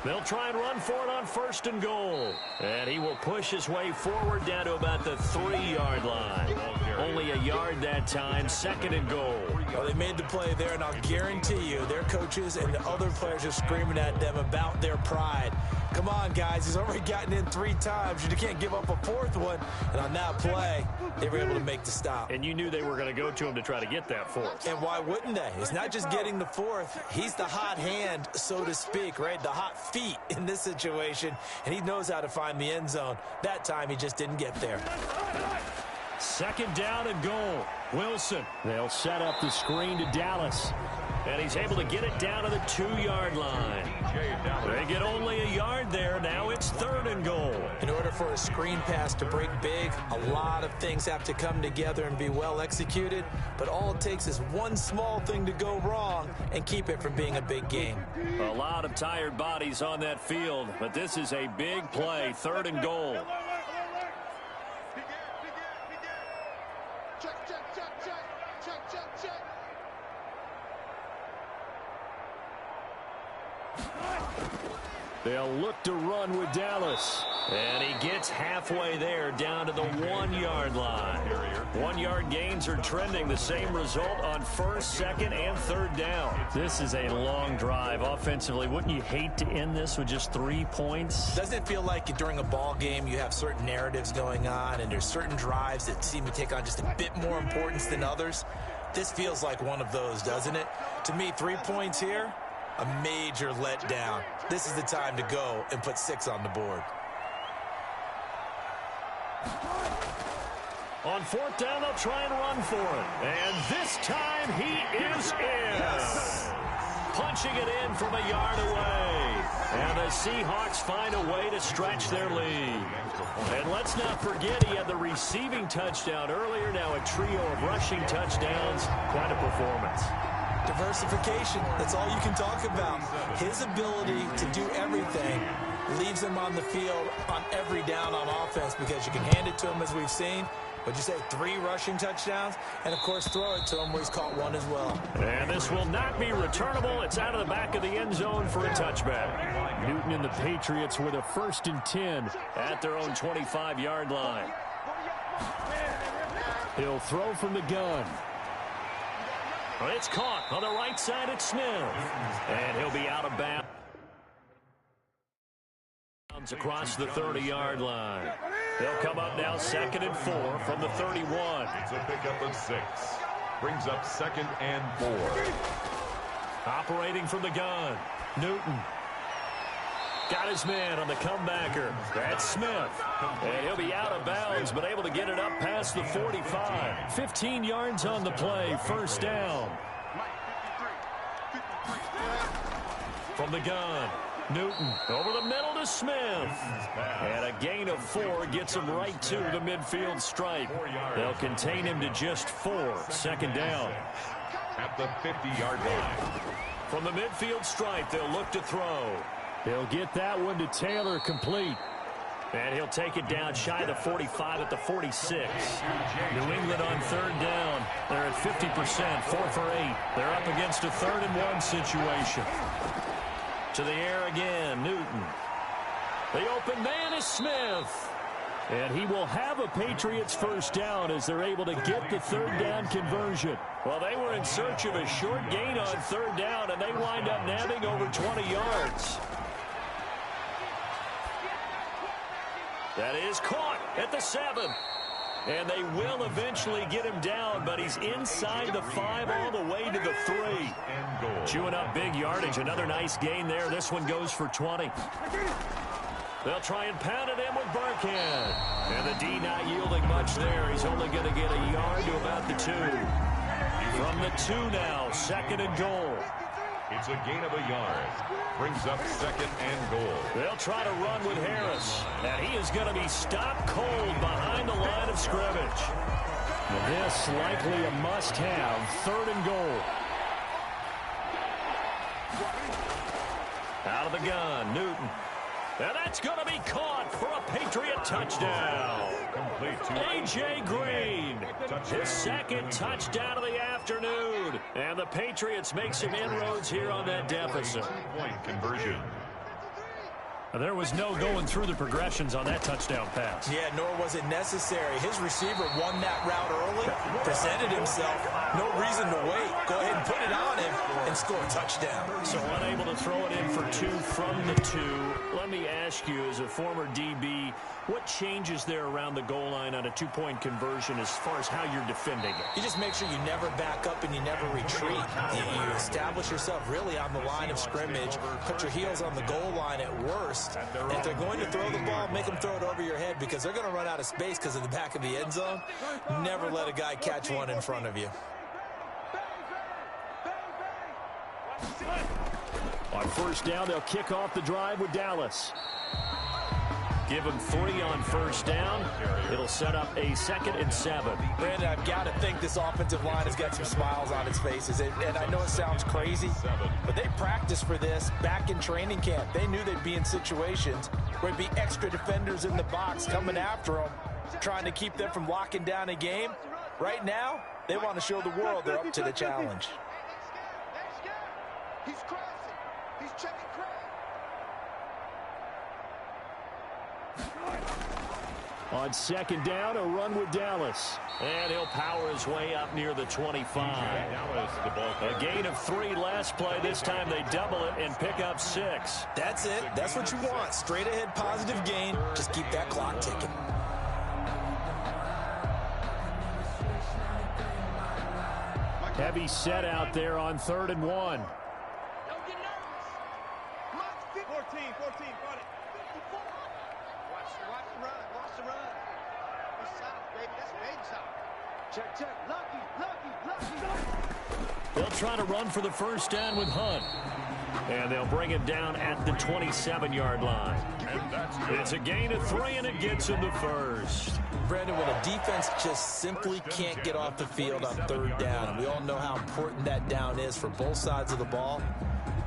They'll try and run for it on 1st and goal. And he will push his way forward down to about the 3-yard line. Only a yard that time. 2nd and goal.
Well, they made the play there, and I'll guarantee you their coaches and the other players are screaming at them about their pride. Come on, guys. He's already gotten in 3 times. You can't give up a 4th one. And on that play, they were able to make the stop.
And you knew they were going to go to him to try to get that 4th.
And why wouldn't they? It's not just getting the 4th. He's the hot hand, so to speak, right? The hot feet in this situation. And he knows how to find the end zone. That time, he just didn't get there.
2nd down and goal. Wilson. They'll set up the screen to Dallas. And he's able to get it down to the 2-yard line. They get only a yard there. Now it's 3rd and goal.
In order for a screen pass to break big, a lot of things have to come together and be well executed. But all it takes is one small thing to go wrong and keep it from being a big game.
A lot of tired bodies on that field. But this is a big play. 3rd and goal. They'll look to run with Dallas. And he gets halfway there down to the 1-yard line. 1-yard gains are trending. The same result on 1st, 2nd, and 3rd down. This is a long drive offensively. Wouldn't you hate to end this with just 3 points?
Doesn't it feel like during a ball game you have certain narratives going on and there's certain drives that seem to take on just a bit more importance than others? This feels like one of those, doesn't it? To me, 3 points here, a major letdown. This is the time to go and put 6 on the board.
On 4th down, they'll try and run for it. And this time, he is in. Yes. Punching it in from a yard away. And the Seahawks find a way to stretch their lead. And let's not forget he had the receiving touchdown earlier. Now a trio of rushing touchdowns. Quite a performance.
Diversification, that's all you can talk about. His ability to do everything leaves him on the field on every down on offense because you can hand it to him as we've seen. Would you say 3 rushing touchdowns? And, of course, throw it to him where he's caught 1 as well.
And this will not be returnable. It's out of the back of the end zone for a touchback. Newton and the Patriots with a 1st and 10 at their own 25-yard line. He'll throw from the gun. It's caught on the right side at Smith. And he'll be out of bounds downs across the 30-yard line. They'll come up now 2nd and 4 from the 31.
It's a pickup of 6. Brings up 2nd and 4.
Operating from the gun, Newton. Got his man on the comebacker. That's Smith. And he'll be out of bounds, but able to get it up past the 45. 15 yards on the play, first down. From the gun, Newton over the middle to Smith. And a gain of 4 gets him right to the midfield stripe. They'll contain him to just 4. 2nd down.
At the 50-yard line.
From the midfield stripe, they'll look to throw. They'll get that one to Taylor complete. And he'll take it down shy of the 45 at the 46. New England on 3rd down. They're at 50%, 4 for 8. They're up against a 3rd and 1 situation. To the air again, Newton. The open man is Smith. And he will have a Patriots first down as they're able to get the 3rd down conversion. Well, they were in search of a short gain on 3rd down, and they wind up nabbing over 20 yards. That is caught at the 7. And they will eventually get him down, but he's inside the 5 all the way to the 3. Chewing up big yardage. Another nice gain there. This one goes for 20. They'll try and pound it in with Burkhead. And the D not yielding much there. He's only going to get a yard to about the 2. From the 2 now, 2nd and goal.
It's a gain of a yard. Brings up 2nd and goal.
They'll try to run with Harris. And he is going to be stopped cold behind the line of scrimmage. This likely a must-have. 3rd and goal. Out of the gun, Newton. And that's going to be caught for a Patriot touchdown.
Complete to
A.J. Green. His 2nd touchdown of the afternoon. And the Patriots make some inroads here on that deficit.
Point conversion.
There was no going through the progressions on that touchdown pass.
Yeah, nor was it necessary. His receiver won that route early, presented himself. No reason to wait. Go ahead and put it on him and score a touchdown.
So unable to throw it in for 2 from the 2. Let me ask you, as a former DB, what changes there around the goal line on a 2-point conversion as far as how you're defending it?
You just make sure you never back up and you never retreat. You establish yourself really on the line of scrimmage, put your heels on the goal line at worst. If they're going to throw the ball, make them throw it over your head because they're going to run out of space because of the back of the end zone. Never let a guy catch one in front of you.
On 1st down, they'll kick off the drive with Dallas. Give him 3 on 1st down. It'll set up a 2nd and 7.
Brandon, I've got to think this offensive line has got some smiles on its faces. And I know it sounds crazy, but they practiced for this back in training camp. They knew they'd be in situations where there'd be extra defenders in the box coming after them, trying to keep them from locking down a game. Right now, they want to show the world they're up to the challenge.
He's crossing. He's checking crowd.
On 2nd down, a run with Dallas. And he'll power his way up near the 25. A gain of 3 last play. This time they double it and pick up 6.
That's it. That's what you want. Straight ahead positive gain. Just keep that clock ticking.
Heavy set out there on 3rd and 1.
Don't get nervous. 14, got it. 54. Watch the run. Watch the run. It's south, baby. That's baby south. Check. Lucky.
They'll try to run for the 1st down with Hunt. And they'll bring him down at the 27-yard line. It's a gain of 3, and it gets him the 1st.
Brandon, when a defense just simply can't get off the field on 3rd down, and we all know how important that down is for both sides of the ball,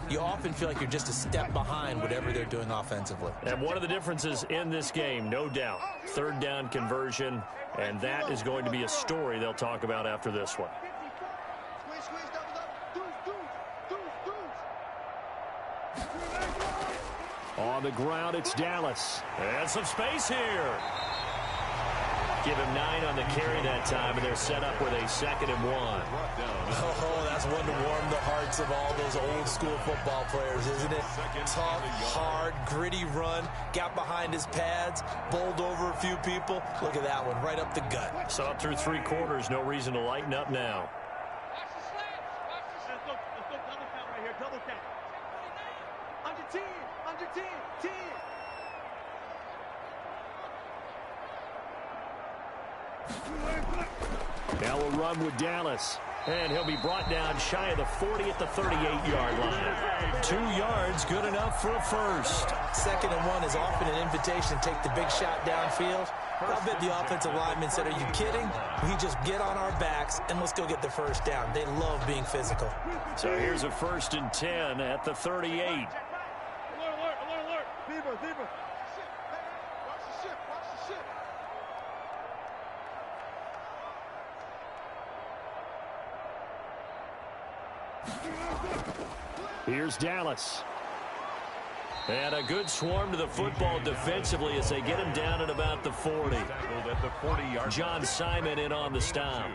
you often feel like you're just a step behind whatever they're doing offensively.
And one of the differences in this game, no doubt, 3rd down conversion, and that is going to be a story they'll talk about after this one.
Squeeze, double up. Deuce.
On the ground, it's Dallas. And some space here. Give him 9 on the carry that time, and they're set up with a 2nd and 1.
Oh, that's one to warm the hearts of all those old school football players, isn't it? Tough, hard, gritty run, got behind his pads, bowled over a few people. Look at that one, right up the gut.
So up through 3 quarters, no reason to lighten up now.
Let's go double count right here, double count. Under 10, under 10, 10.
Now we'll run with Dallas. And he'll be brought down shy of the 40 at the 38-yard line. 2 yards, good enough for a first.
2nd and 1 is often an invitation to take the big shot downfield. I bet the offensive lineman said, are you kidding? We just get on our backs and let's go get the first down. They love being physical.
So here's a 1st and 10 at the 38.
Alert, alert. Zebra. Watch the ship, watch the ship.
Here's Dallas. And a good swarm to the football defensively as they get him down at about the 40. John Simon in on the stop.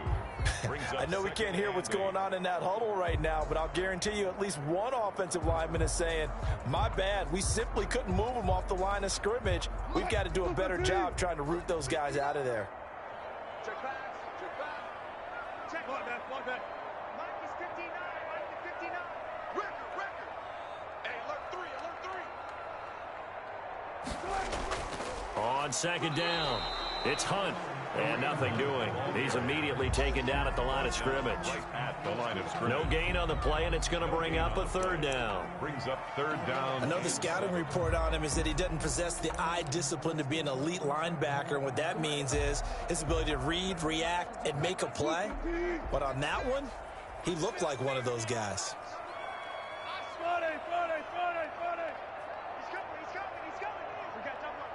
I know we can't hear what's going on in that huddle right now, but I'll guarantee you at least one offensive lineman is saying, my bad, we simply couldn't move them off the line of scrimmage. We've got to do a better job trying to root those guys out of there.
Check back. Check back. Mike is 59, Record. Hey, alert 3.
On 2nd down, it's Hunt. And nothing doing. He's immediately taken down at the line of scrimmage. No gain on the play, and it's going to bring up a 3rd down.
Brings up 3rd down.
I know the scouting report on him is that he doesn't possess the eye discipline to be an elite linebacker, and what that means is his ability to read, react, and make a play. But on that one, he looked like one of those guys.
Funny. He's coming. We got double up.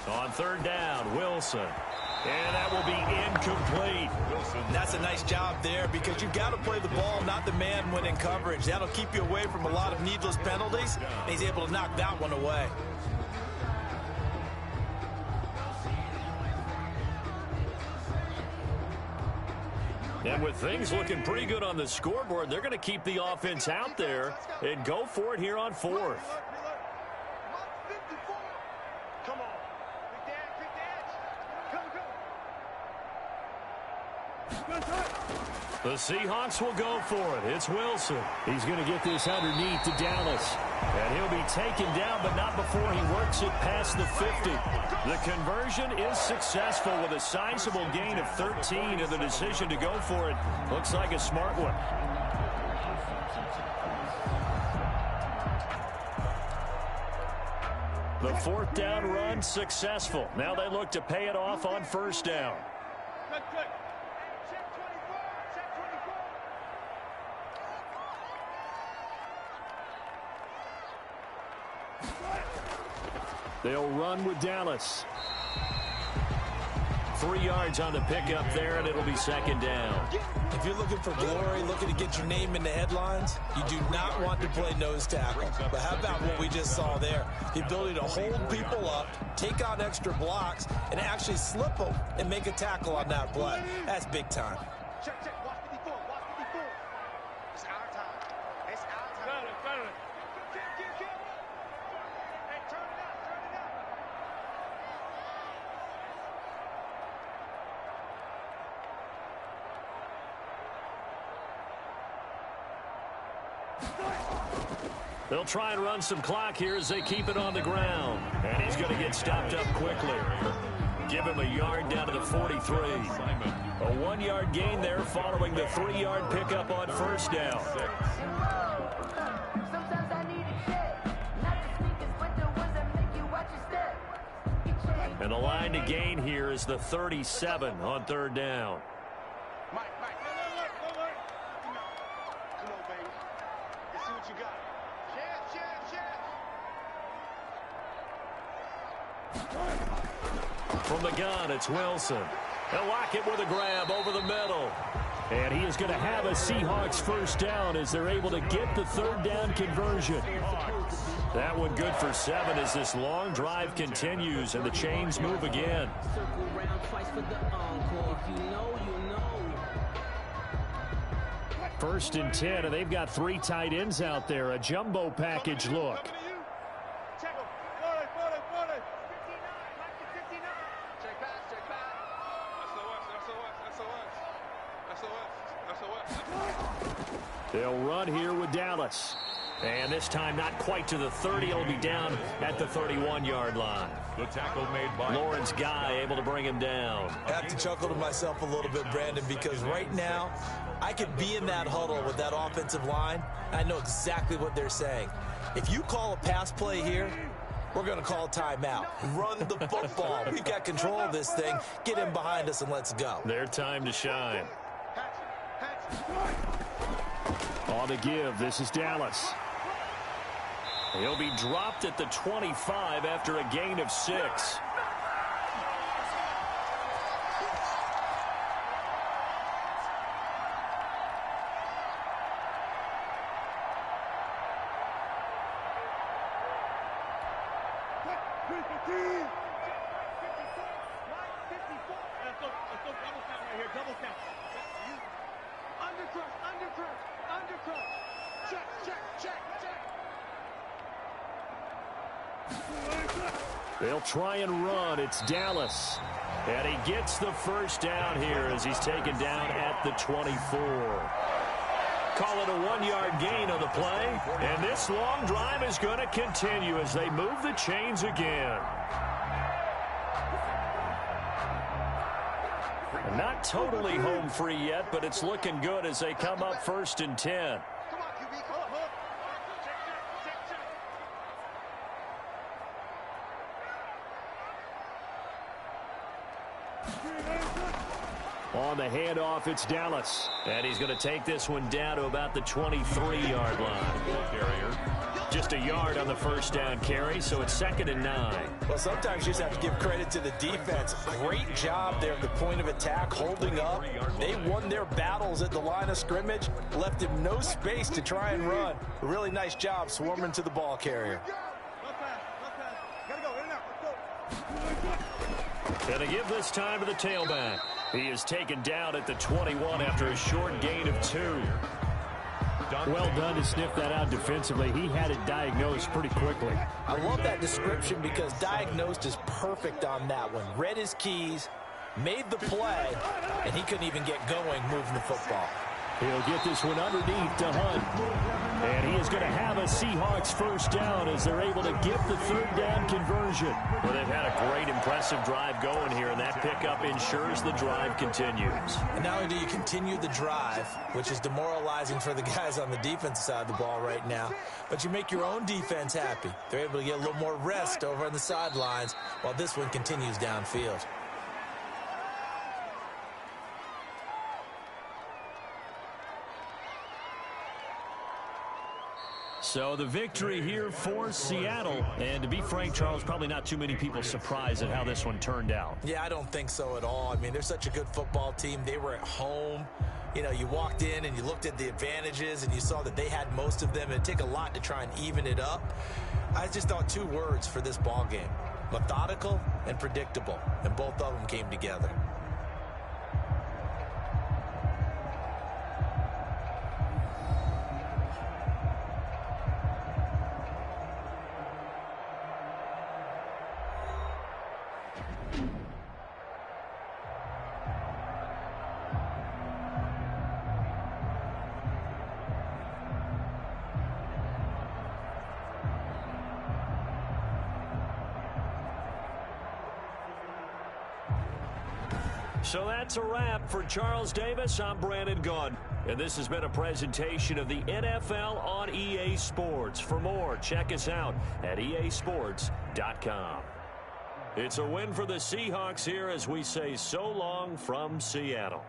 On 3rd down, Wilson. And that will be incomplete.
That's a nice job there because you've got to play the ball, not the man when in coverage. That'll keep you away from a lot of needless penalties, and he's able to knock that one away.
And with things looking pretty good on the scoreboard, they're going to keep the offense out there and go for it here on 4th.
Come on. Big dance. Come.
The Seahawks will go for it. It's Wilson. He's going to get this underneath to Dallas. And he'll be taken down, but not before he works it past the 50. The conversion is successful with a sizable gain of 13, and the decision to go for it looks like a smart one. The 4th down run successful. Now they look to pay it off on 1st down.
Good. Check 24.
They'll run with Dallas. 3 yards on the pickup there, and it'll be 2nd down.
If you're looking for glory, looking to get your name in the headlines, you do not want to play nose tackle. But how about what we just saw there? The ability to hold people up, take on extra blocks, and actually slip them and make a tackle on that play. That's big time.
Check. Watch 54. It's our time. Got it. Get. Hey, turn it up.
They'll try and run some clock here as they keep it on the ground. And he's going to get stopped up quickly. Give him a yard down to the 43. A 1-yard gain there following the 3-yard pickup on 1st down. And the line to gain here is the 37 on 3rd down.
Mike. Alert. Come on, baby. Let's see what you got.
From the gun, it's Wilson. They'll lock it with a grab over the middle. And he is going to have a Seahawks 1st down as they're able to get the 3rd down conversion. That one good for 7 as this long drive continues and the chains move again.
Circle round twice for the encore. If you know, you know.
1st and 10, and they've got 3 tight ends out there. A jumbo package look. They'll run here with Dallas.
And this time not quite to the 30. He'll be down at the 31-yard line.
The tackle made by
Lawrence Guy able to bring him down.
I have to chuckle to myself a little bit, Brandon, because right now I could be in that huddle with that offensive line. I know exactly what they're saying. If you call a pass play here, we're going to call timeout. Run the football. We've got control of this thing. Get him behind us and let's go.
Their time to shine.
On the give, this is Dallas.
He'll be dropped at the 25 after a gain of 6.
They'll try and run. It's Dallas.
And he gets the first down here as he's taken down at the 24. Call it a 1-yard gain on the play. And this long drive is going to continue as they move the chains again. Not totally home free yet, but it's looking good as they come up 1st and 10.
On the handoff, it's Dallas.
And he's going to take this one down to about the 23-yard line. Just a yard on the first down carry, so it's 2nd and 9.
Well, sometimes you just have to give credit to the defense. Great job there at the point of attack, holding up. They won their battles at the line of scrimmage, left him no space to try and run. A really nice job swarming to the ball carrier.
Gonna give this time to the tailback. He is taken down at the 21 after a short gain of 2.
Well done to sniff that out defensively. He had it diagnosed pretty quickly.
I love that description because diagnosed is perfect on that one. Read his keys, made the play, and he couldn't even get going moving the football.
He'll get this one underneath to Hunt. And he is going to have a Seahawks first down as they're able to get the 3rd down conversion.
Well, they've had a great, impressive drive going here, and that pickup ensures the drive continues.
And not only do you continue the drive, which is demoralizing for the guys on the defensive side of the ball right now, but you make your own defense happy. They're able to get a little more rest over on the sidelines while this one continues downfield.
So the victory here for Seattle. And to be frank, Charles, probably not too many people surprised at how this one turned out.
Yeah, I don't think so at all. I mean, they're such a good football team. They were at home. You know, you walked in and you looked at the advantages and you saw that they had most of them. It'd take a lot to try and even it up. I just thought 2 words for this ball game: methodical and predictable. And both of them came together.
So that's a wrap for Charles Davis. I'm Brandon Gunn. And this has been a presentation of the NFL on EA Sports. For more, check us out at easports.com. It's a win for the Seahawks here as we say so long from Seattle.